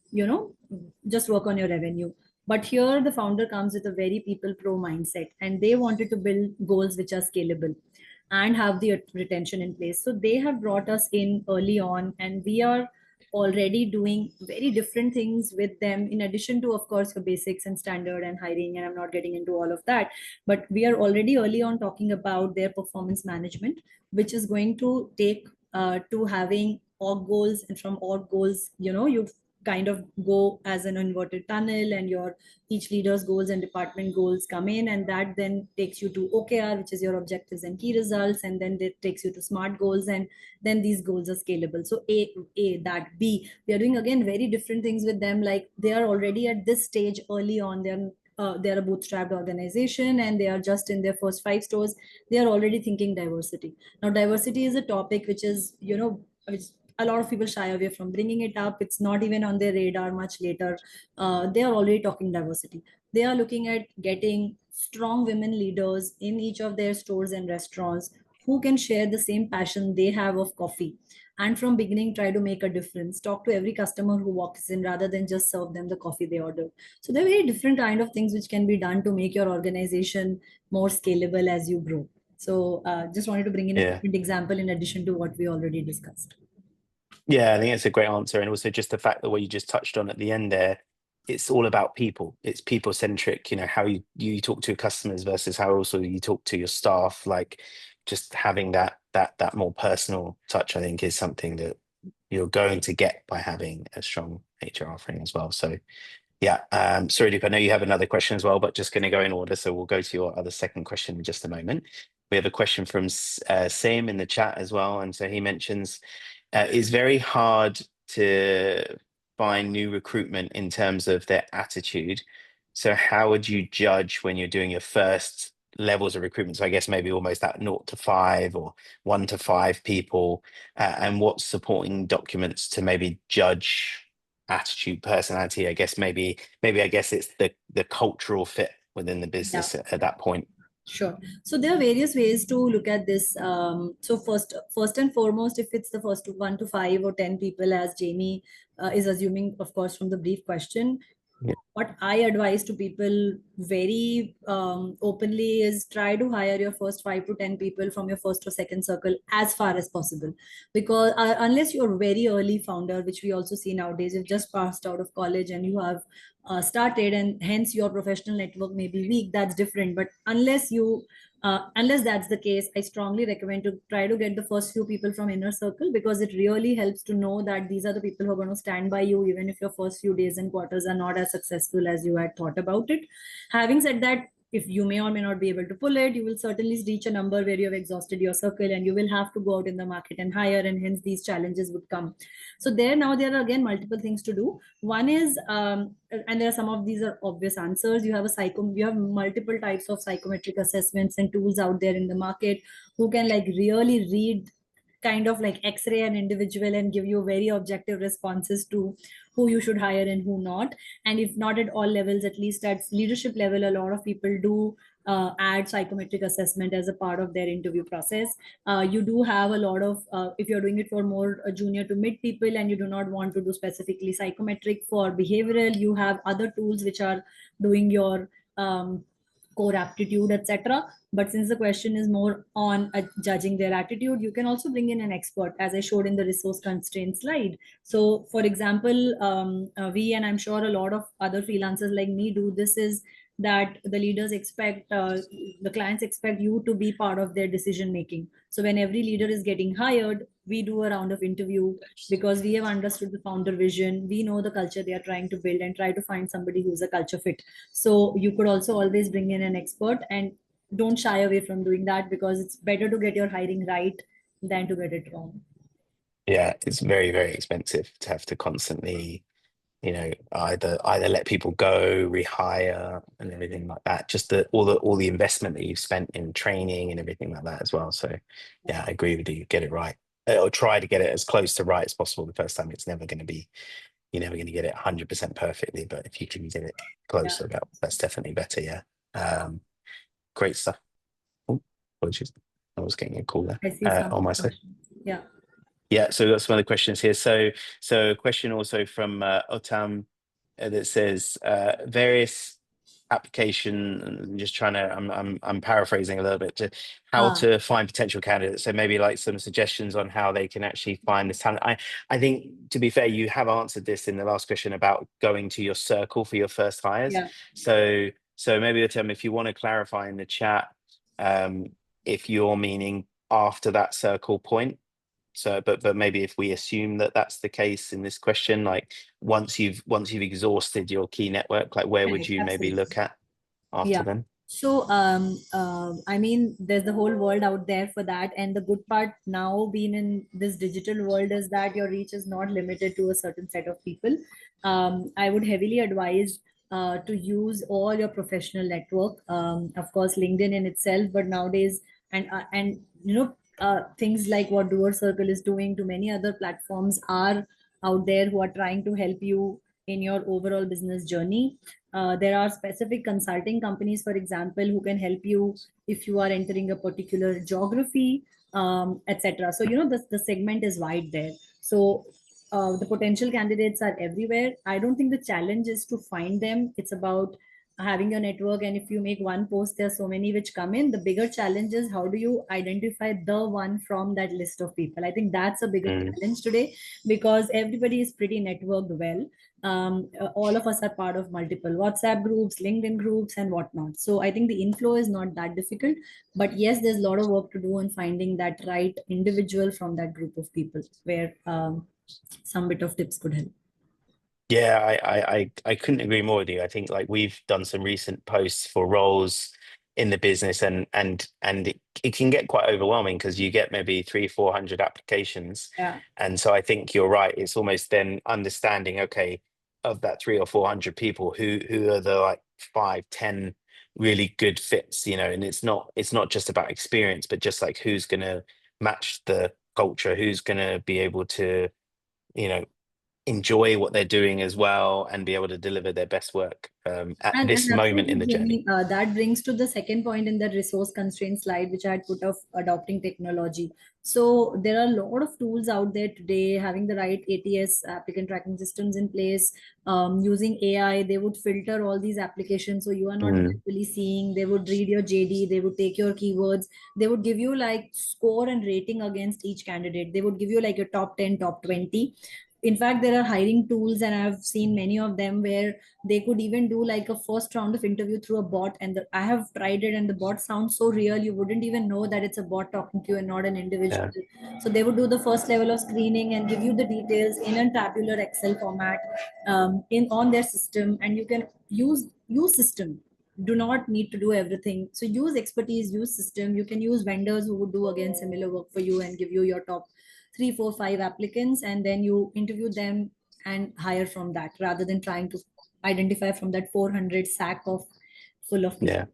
just work on your revenue. But here the founder comes with a very people pro mindset, and they wanted to build goals which are scalable and have the retention in place. So they have brought us in early on, and we are already doing very different things with them, in addition to, of course, your basics and standard and hiring, and I'm not getting into all of that, but we are already early on talking about their performance management, which is going to take to having org goals, and from org goals, you kind of go as an inverted tunnel, and your each leader's goals and department goals come in, and that then takes you to OKR, which is your objectives and key results, and then it takes you to SMART goals, and then these goals are scalable. So that B, we are doing again very different things with them. Like, they are already at this stage early on. They're a bootstrapped organization, and they are just in their first 5 stores. They are already thinking diversity. Now, diversity is a topic which is, which a lot of people shy away from bringing it up. It's not even on their radar much later. They are already talking diversity. They are looking at getting strong women leaders in each of their stores and restaurants who can share the same passion they have of coffee, and from beginning try to make a difference, talk to every customer who walks in rather than just serve them the coffee they order. So there are very different kind of things which can be done to make your organization more scalable as you grow. So just wanted to bring in a different example in addition to what we already discussed. Yeah, I think it's a great answer. And also just the fact that what you just touched on at the end there, it's all about people. It's people centric, how you talk to your customers versus how also you talk to your staff. Like, just having that more personal touch, I think, is something that you're going to get by having a strong HR offering as well. So yeah, sorry, Duke, I know you have another question as well, but just going to go in order. So we'll go to your other second question in just a moment. We have a question from Sim in the chat as well. And so he mentions, it's very hard to find new recruitment in terms of their attitude. So how would you judge when you're doing your first levels of recruitment? So I guess maybe almost that 0 to 5 or 1 to 5 people, and what supporting documents to maybe judge attitude, personality. I guess maybe I guess it's the cultural fit within the business at that point. Sure. So there are various ways to look at this. So first and foremost, if it's the first 1 to 5 or 10 people, as Jamie is assuming, of course, from the brief question, what I advise to people very openly is try to hire your first 5 to 10 people from your first or second circle as far as possible. Because unless you're very early founder, which we also see nowadays, you've just passed out of college and you have started, and hence your professional network may be weak, that's different. But unless that's the case, I strongly recommend to try to get the first few people from inner circle, because it really helps to know that these are the people who are going to stand by you, even if your first few days and quarters are not as successful as you had thought about it. Having said that, if you may or may not be able to pull it, you will certainly reach a number where you have exhausted your circle, and you will have to go out in the market and hire, and hence these challenges would come. So there are again multiple things to do. One is, and there are some of these are obvious answers. You have multiple types of psychometric assessments and tools out there in the market who can like really read, kind of like x-ray an individual and give you very objective responses to who you should hire and who not. And if not at all levels, at least at leadership level, a lot of people do add psychometric assessment as a part of their interview process. You do have a lot of, if you're doing it for more junior to mid people and you do not want to do specifically psychometric for behavioral, you have other tools which are doing your core aptitude, etc. But since the question is more on judging their attitude, you can also bring in an expert, as I showed in the resource constraint slide. So for example, we, and I'm sure a lot of other freelancers like me do this, is that the leaders expect, the clients expect you to be part of their decision making. So when every leader is getting hired, we do a round of interview, because we have understood the founder vision, we know the culture they are trying to build, and try to find somebody who's a culture fit. So you could also always bring in an expert, and don't shy away from doing that, because it's better to get your hiring right than to get it wrong. Yeah, it's very, very expensive to have to constantly, either let people go, rehire, and everything like that. Just all the investment that you've spent in training and everything like that as well. So yeah, I agree with you. Get it right, or try to get it as close to right as possible the first time. It's never going to be, you're never going to get it 100% perfectly, but if you can get it close to that, that's definitely better. Yeah. Great stuff. Oh, apologies. I was getting a call there on my side. Yeah. Yeah, so we've got some other questions here. So a question also from Otam that says various application, and just trying to, I'm paraphrasing a little bit, to how to find potential candidates. So maybe like some suggestions on how they can actually find this talent. I think, to be fair, you have answered this in the last question about going to your circle for your first hires. Yeah. So maybe, Tim, if you want to clarify in the chat, if you're meaning after that circle point. So, but maybe if we assume that that's the case in this question, like once you've exhausted your key network, like where would you maybe Absolutely. look at after Yeah. then? So, I mean, there's the whole world out there for that. And the good part now being in this digital world is that your reach is not limited to a certain set of people. I would heavily advise to use all your professional network. Of course, LinkedIn in itself, but nowadays, and things like what Doer Circle is doing to many other platforms are out there who are trying to help you in your overall business journey. There are specific consulting companies, for example, who can help you if you are entering a particular geography, etc. So, the segment is wide there. So, the potential candidates are everywhere. I don't think the challenge is to find them. It's about having your network. And if you make one post, there are so many which come in. The bigger challenge is how do you identify the one from that list of people? I think that's a bigger challenge today because everybody is pretty networked well. All of us are part of multiple WhatsApp groups, LinkedIn groups, and whatnot. So I think the inflow is not that difficult. But yes, there's a lot of work to do on finding that right individual from that group of people where some bit of tips could help. Yeah, I couldn't agree more with you. I think like we've done some recent posts for roles in the business, and it can get quite overwhelming because you get maybe 300-400 applications. Yeah. And so I think you're right. It's almost then understanding, okay, of that 300 or 400 people, who are the like 5-10 really good fits, and it's not just about experience, but just like who's gonna match the culture, who's gonna be able to, you know, enjoy what they're doing as well and be able to deliver their best work at And this moment in absolutely, the journey. Jamie, that brings to the second point in the resource constraint slide, which I had put of adopting technology. So there are a lot of tools out there today, having the right ATS, applicant tracking systems in place, using AI, they would filter all these applications. So you are not Mm, really seeing, they would read your JD, they would take your keywords, they would give you like score and rating against each candidate. They would give you like your top 10, top 20. In fact, there are hiring tools, and I've seen many of them where they could even do like a first round of interview through a bot. And I have tried it, and the bot sounds so real, you wouldn't even know that it's a bot talking to you and not an individual. yeah, So they would do the first level of screening and give you the details in a tabular Excel format, in on their system, and you can use system. Do not need to do everything. So use expertise, use system. You can use vendors who would do again similar work for you and give you your top 3, 4, 5 applicants, and then you interview them and hire from that rather than trying to identify from that 400 sack of full of people. yeah.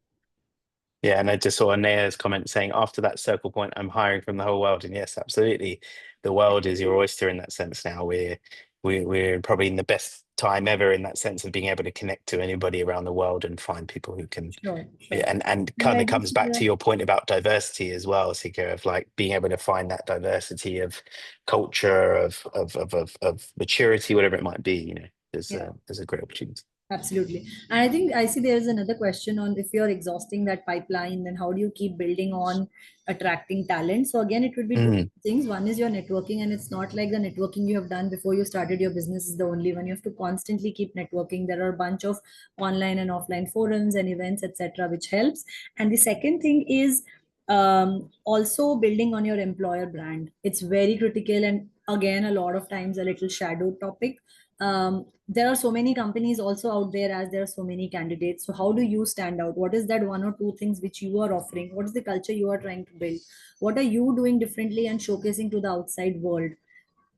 Yeah, and I just saw Anaya's comment saying, after that circle point, I'm hiring from the whole world. And yes, absolutely. The world is your oyster in that sense now. We're probably in the best time ever in that sense of being able to connect to anybody around the world and find people who can. Sure, Yeah, sure. and And kind I of do comes see back to your point about diversity as well, Sikha, of like being able to find that diversity of culture, of maturity, whatever it might be, yeah. there's a great opportunity. Absolutely. And I think I see there is another question on if you're exhausting that pipeline, then how do you keep building on attracting talent? So again, it would be two Mm, things. One is your networking, and it's not like the networking you have done before you started your business is the only one. You have to constantly keep networking. There are a bunch of online and offline forums and events, etc., which helps. And the second thing is also building on your employer brand. It's very critical, and again, a lot of times a little shadow topic. There are so many companies also out there as there are so many candidates. So how do you stand out? What is that one or two things which you are offering? What is the culture you are trying to build? What are you doing differently and showcasing to the outside world?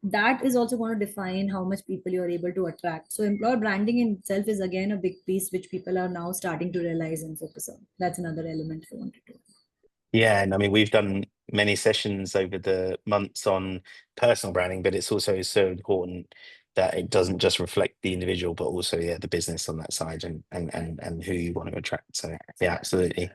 That is also going to define how much people you're able to attract. So employer branding in itself is again a big piece which people are now starting to realize and focus on. That's another element I wanted to. yeah, and I mean, we've done many sessions over the months on personal branding, but it's also so important that it doesn't just reflect the individual, but also, yeah, the business on that side, and who you want to attract. So yeah, absolutely.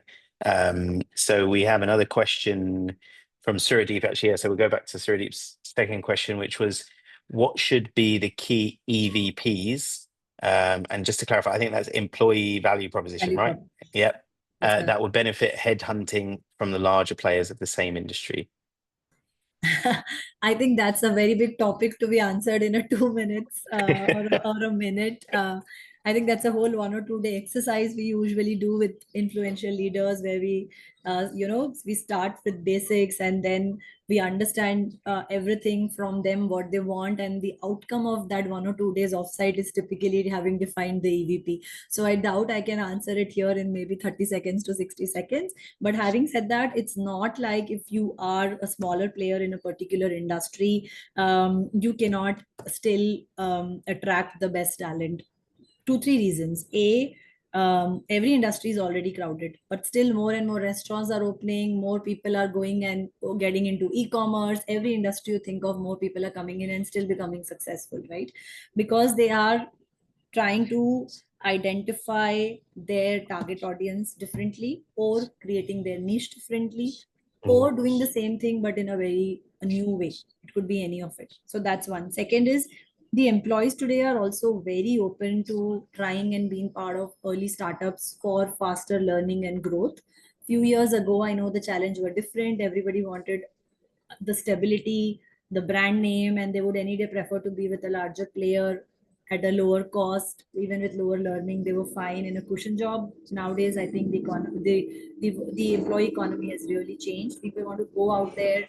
So we have another question from Suradeep, actually. Yeah, so we'll go back to Suradeep's second question, which was, what should be the key EVPs And just to clarify, I think that's employee value proposition, right? Yep. That would benefit headhunting from the larger players of the same industry. I think that's a very big topic to be answered in a 2 minutes or a minute. I think that's a whole 1 or 2 day exercise we usually do with influential leaders, where we, we start with basics and then we understand everything from them, what they want, and the outcome of that 1 or 2 days offsite is typically having defined the EVP. So I doubt I can answer it here in maybe 30 seconds to 60 seconds. But having said that, it's not like if you are a smaller player in a particular industry, you cannot still attract the best talent. 2 3 reasons. Every industry is already crowded, but still more and more restaurants are opening, more people are going and getting into e-commerce. Every industry you think of, more people are coming in and still becoming successful, right? Because they are trying to identify their target audience differently, or creating their niche differently, or doing the same thing but in a new way. It could be any of it. So that's one. Second is, the employees today are also very open to trying and being part of early startups for faster learning and growth. Few years ago, I know the challenge were different. Everybody wanted the stability, the brand name, and they would any day prefer to be with a larger player at a lower cost. Even with lower learning, they were fine in a cushion job. Nowadays, I think the employee economy has really changed. People want to go out there,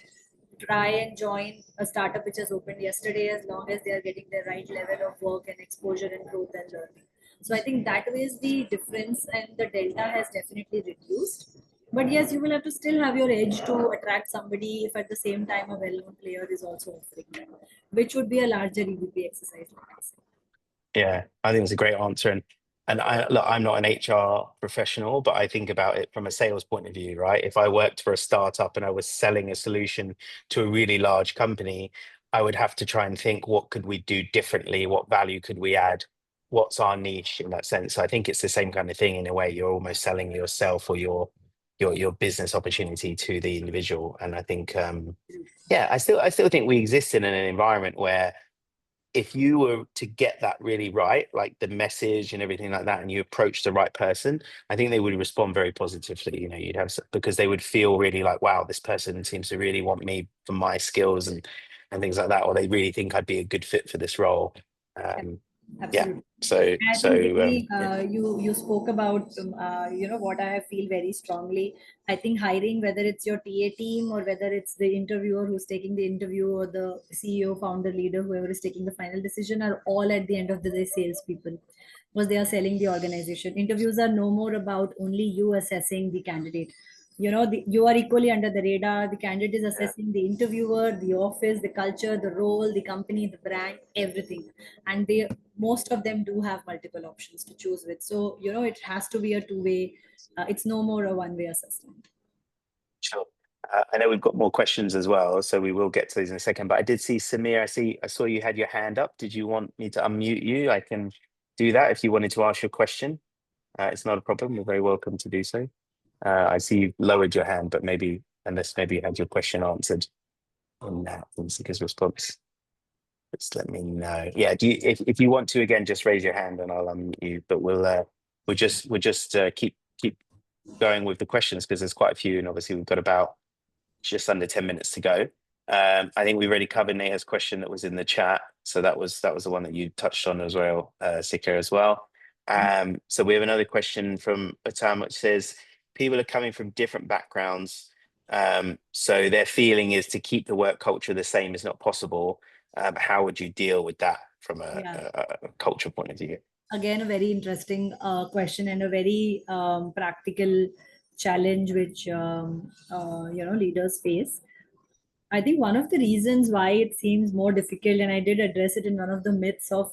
try and join a startup which has opened yesterday, as long as they are getting the right level of work and exposure and growth and learning. So I think that way is the difference, and the delta has definitely reduced. But yes, you will have to still have your edge to attract somebody if at the same time a well-known player is also offering that, which would be a larger EVP exercise, like I said. Yeah, I think it's a great answer. And look, I'm not an HR professional, but I think about it from a sales point of view, right? If I worked for a startup and I was selling a solution to a really large company, I would have to try and think, what could we do differently? What value could we add? What's our niche in that sense? So I think it's the same kind of thing in a way. You're almost selling yourself or your business opportunity to the individual. And I think, yeah, I still think we exist in an environment where, if you were to get that really right, like the message and everything like that, and you approach the right person, I think they would respond very positively. You'd have, because they would feel really like, wow, this person seems to really want me for my skills and things like that, or they really think I'd be a good fit for this role. Absolutely. Yeah. You spoke about what I feel very strongly. I think hiring, whether it's your TA team or whether it's the interviewer who's taking the interview, or the CEO, founder, leader, whoever is taking the final decision, are all at the end of the day salespeople, because they are selling the organization. Interviews are no more about only you assessing the candidate. You are equally under the radar. The candidate is assessing the interviewer, the office, the culture, the role, the company, the brand, everything. And most of them do have multiple options to choose with. So it has to be a two-way. It's no more a one-way assessment. Sure. I know we've got more questions as well, so we will get to those in a second. But I did see Samir. I saw you had your hand up. Did you want me to unmute you? I can do that if you wanted to ask your question. It's not a problem. You're very welcome to do so. I see you lowered your hand, but unless you had your question answered in that Sika's response. Just let me know. Yeah, if you want to, again, just raise your hand and I'll unmute you. But we'll just keep going with the questions, because there's quite a few, and obviously we've got about just under 10 minutes to go. I think we've already covered Neha's question that was in the chat, so that was the one that you touched on as well, Sikha, as well. So we have another question from Batam, which says, people are coming from different backgrounds, so their feeling is to keep the work culture the same is not possible. How would you deal with that from a culture point of view? Again, a very interesting question, and a very practical challenge which leaders face. I think one of the reasons why it seems more difficult, and I did address it in one of the myths of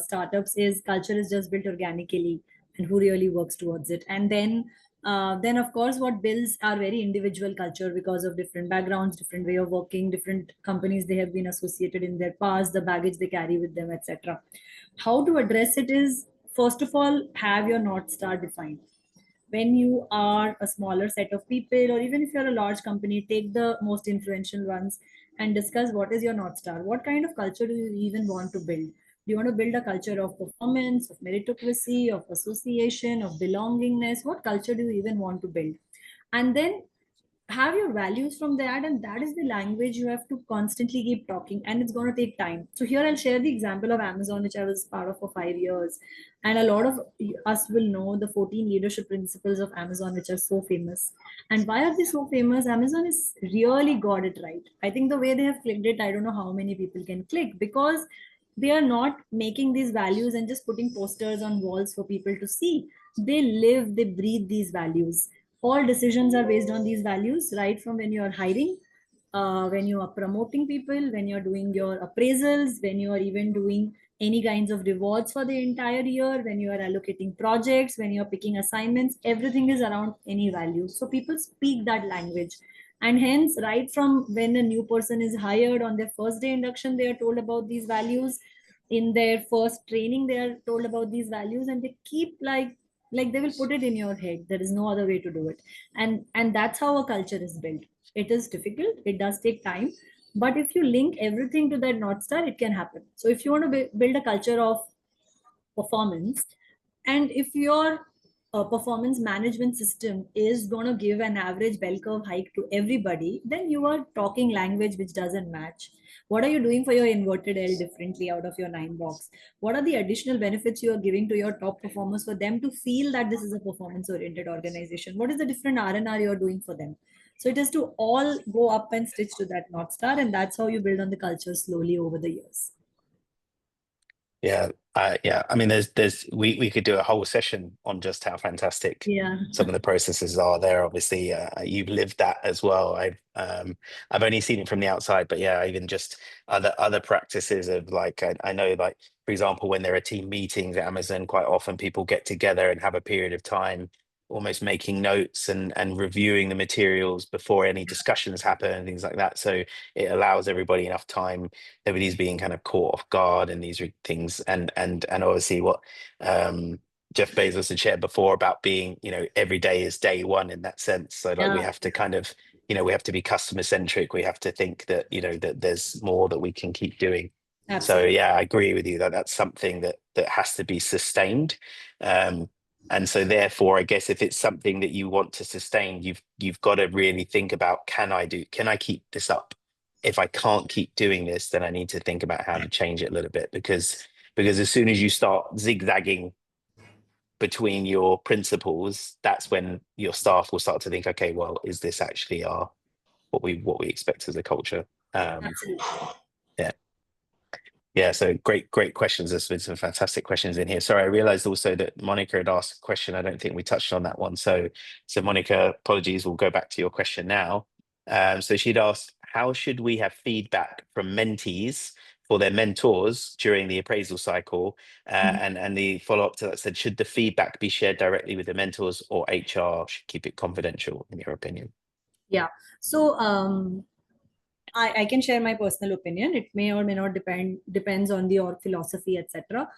startups, is culture is just built organically, and who really works towards it. And then of course what builds our very individual culture, because of different backgrounds, different way of working, different companies they have been associated in their past, the baggage they carry with them, etc. How to address it is, first of all, have your North Star defined. When you are a smaller set of people, or even if you're a large company, take the most influential ones and discuss what is your North Star. What kind of culture do you even want to build? Do you want to build a culture of performance, of meritocracy, of association, of belongingness? What culture do you even want to build? And then have your values from that, and that is the language you have to constantly keep talking, and it's going to take time. So here I'll share the example of Amazon, which I was part of for 5 years, and a lot of us will know the 14 leadership principles of Amazon, which are so famous. And why are they so famous? Amazon is really got it right. I think the way they have clicked it, I don't know how many people can click, because they are not making these values and just putting posters on walls for people to see. They live, they breathe these values. All decisions are based on these values, right from when you are hiring, when you are promoting people, when you're doing your appraisals, when you are even doing any kinds of rewards for the entire year, when you are allocating projects, when you're picking assignments, everything is around any value. So people speak that language. And hence, right from when a new person is hired on their first day induction, they are told about these values. In their first training, they are told about these values, and they keep like they will put it in your head. There is no other way to do it. And that's how a culture is built. It is difficult, it does take time, but if you link everything to that North Star, it can happen. So if you want to build a culture of performance, and if your performance management system is going to give an average bell curve hike to everybody, then you are talking language which doesn't match. What are you doing for your inverted L differently out of your 9 box? What are the additional benefits you are giving to your top performers for them to feel that this is a performance oriented organization? What is the different R&R you're doing for them? So it has to all go up and stitch to that North Star, and that's how you build on the culture slowly over the years. Yeah. I mean, we could do a whole session on just how fantastic Yeah. some of the processes are there. Obviously, you've lived that as well. I've only seen it from the outside, but yeah, even just other practices of like I know, like for example, when there are team meetings at Amazon, quite often people get together and have a period of time almost making notes and reviewing the materials before any discussions happen and things like that. So it allows everybody enough time. Nobody's being kind of caught off guard in these things. And obviously what Jeff Bezos had shared before about being, every day is day one in that sense. So like we Yeah, have to kind of, we have to be customer centric. We have to think that, that there's more that we can keep doing. So absolutely. yeah, I agree with you that that's something that has to be sustained. And so therefore, I guess if it's something that you want to sustain, you've got to really think about, can I keep this up? If I can't keep doing this, then I need to think about how to change it a little bit, because as soon as you start zigzagging between your principles, that's when your staff will start to think, okay, well, is this actually what we expect as a culture? Absolutely. Yeah. Yeah, so great questions. There's been some fantastic questions in here. Sorry, I realized also that Monica had asked a question. I don't think we touched on that one. So Monica, apologies, we'll go back to your question now. So she'd asked, how should we have feedback from mentees for their mentors during the appraisal cycle? And the follow-up to that said, should the feedback be shared directly with the mentors, or HR should keep it confidential, in your opinion? Yeah. So I can share my personal opinion. It may or may not depends on the org philosophy, etc.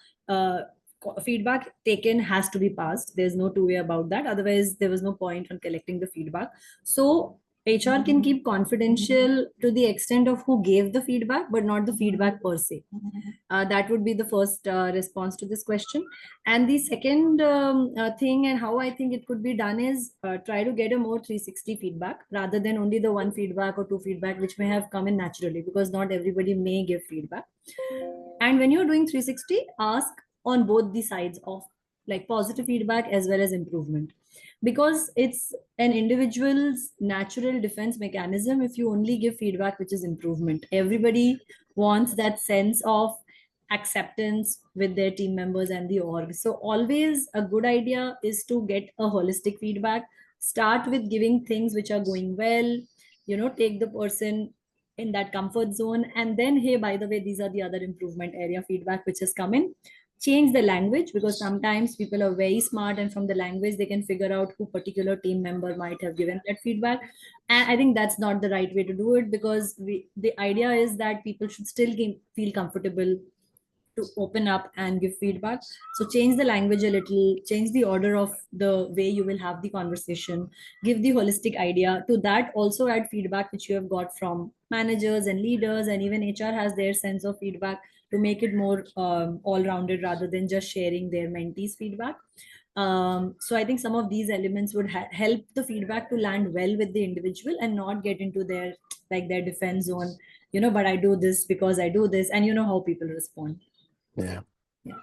Feedback taken has to be passed. There's no two way about that. Otherwise, there was no point on collecting the feedback. So HR can keep confidential to the extent of who gave the feedback, but not the feedback per se. That would be the first response to this question. And the second thing, and how I think it could be done, is try to get a more 360 feedback rather than only the one feedback or two feedback, which may have come in naturally, because not everybody may give feedback. And when you're doing 360, ask on both the sides of like positive feedback as well as improvement, because it's an individual's natural defense mechanism. If you only give feedback which is improvement, everybody wants that sense of acceptance with their team members and the org. So always a good idea is to get a holistic feedback. Start with giving things which are going well, take the person in that comfort zone, and then, hey, by the way, these are the other improvement area feedback which has come in. Change the language, because sometimes people are very smart, and from the language they can figure out who particular team member might have given that feedback. And I think that's not the right way to do it, because the idea is that people should still feel comfortable to open up and give feedback. So change the language a little, change the order of the way you will have the conversation, give the holistic idea. To that, also add feedback which you have got from managers and leaders, and even HR has their sense of feedback to make it more all-rounded rather than just sharing their mentees' feedback. So I think some of these elements would help the feedback to land well with the individual and not get into their their defense zone, but I do this because I do this, and you know how people respond. Yeah. Yeah.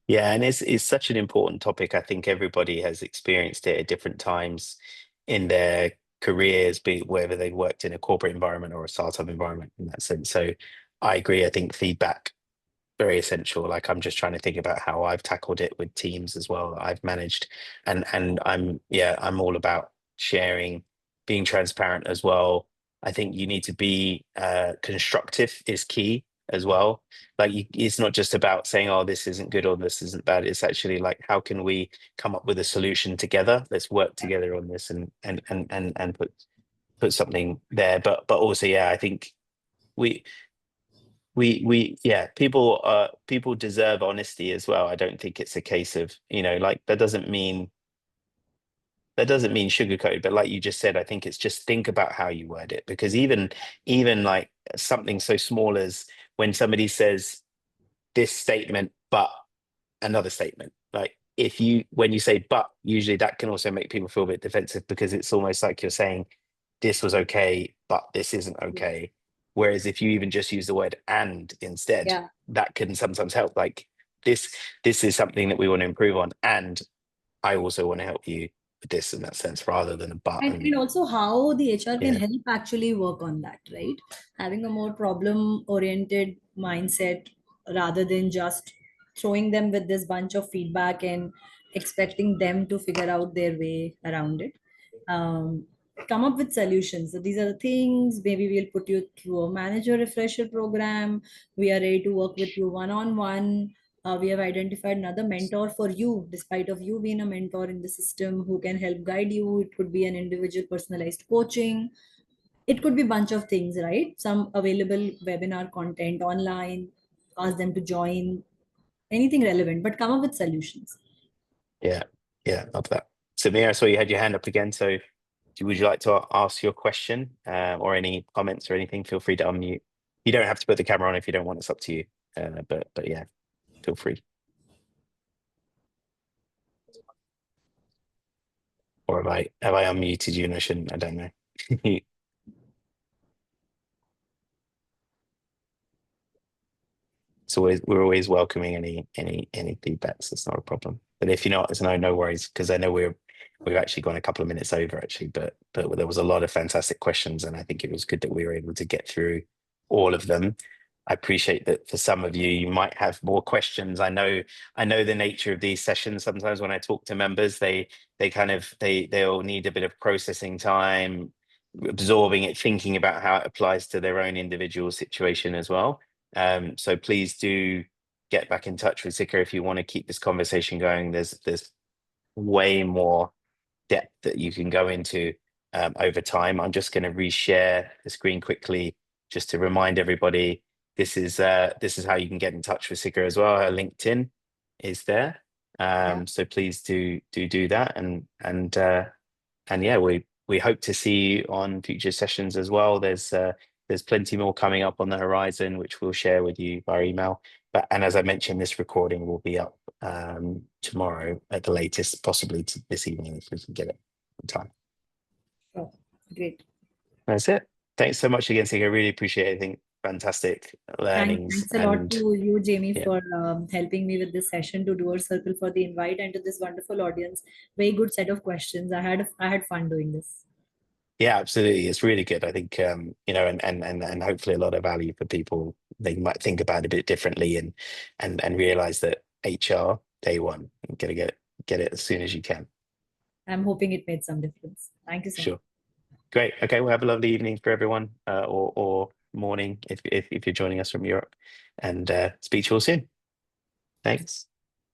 Yeah, and it's such an important topic. I think everybody has experienced it at different times in their careers, be it whether they've worked in a corporate environment or a startup environment in that sense. So I agree. I think feedback very essential. Like I'm just trying to think about how I've tackled it with teams as well that I've managed, and I'm all about sharing, being transparent as well. I think you need to be constructive is key as well. Like it's not just about saying, oh, this isn't good or this isn't bad. It's actually like, how can we come up with a solution together? Let's work together on this and put something there. But also, yeah, I think we yeah, people deserve honesty as well. I don't think it's a case of, like that doesn't mean sugarcoat, but like you just said, I think it's just think about how you word it, because even like something so small as when somebody says this statement but another statement, like when you say but, usually that can also make people feel a bit defensive, because it's almost like you're saying this was okay but this isn't okay. Whereas if you even just use the word and instead, Yeah. that can sometimes help. Like this is something that we want to improve on, and I also want to help you with this, in that sense, rather than a but And only. also how the HR can Yeah. help actually work on that, right? Having a more problem oriented mindset rather than just throwing them with this bunch of feedback and expecting them to figure out their way around it. Um, Come up with solutions. So these are the things. Maybe we'll put you through a manager refresher program. We are ready to work with you one on one. We have identified another mentor for you, despite of you being a mentor in the system, who can help guide you. It could be an individual personalized coaching. It could be a bunch of things, right? Some available webinar content online, ask them to join, anything relevant, but come up with solutions. Yeah. Yeah. Love that. Samir, I saw you had your hand up again. So would you like to ask your question or any comments or anything? Feel free to unmute. You don't have to put the camera on if you don't want. It's up to you. But yeah, feel free. Or have I unmuted you and I shouldn't? I don't know. We're always welcoming any feedbacks. It's not a problem. But if you're not, it's no worries, because I know we've actually gone a couple of minutes over actually, but there was a lot of fantastic questions, and I think it was good that we were able to get through all of them. I appreciate that for some of you, you might have more questions. I know the nature of these sessions. Sometimes when I talk to members, they'll need a bit of processing time, absorbing it, thinking about how it applies to their own individual situation as well. So please do get back in touch with Sikha if you want to keep this conversation going. There's way more depth that you can go into over time. I'm just going to reshare the screen quickly just to remind everybody this is how you can get in touch with Sikha as well. Her LinkedIn is there. So please do that, and yeah, we hope to see you on future sessions as well. There's plenty more coming up on the horizon, which we'll share with you via email. And as I mentioned, this recording will be up tomorrow at the latest, possibly this evening if we can get it on time. Oh, great. That's it. Thanks so much again, Sig. I really appreciate it. I think fantastic learnings. Thanks a lot to you, Jamie, Yeah, for helping me with this session, to Doer Circle for the invite, and to this wonderful audience. Very good set of questions. I had fun doing this. yeah, absolutely. It's really good. I think and hopefully a lot of value for people. They might think about it a bit differently and realize that HR day one, you gotta get it as soon as you can. I'm hoping it made some difference. Thank you so much. Sure. Great. Okay, well, have a lovely evening for everyone, or morning if you're joining us from Europe, and speak to you all soon. Thanks.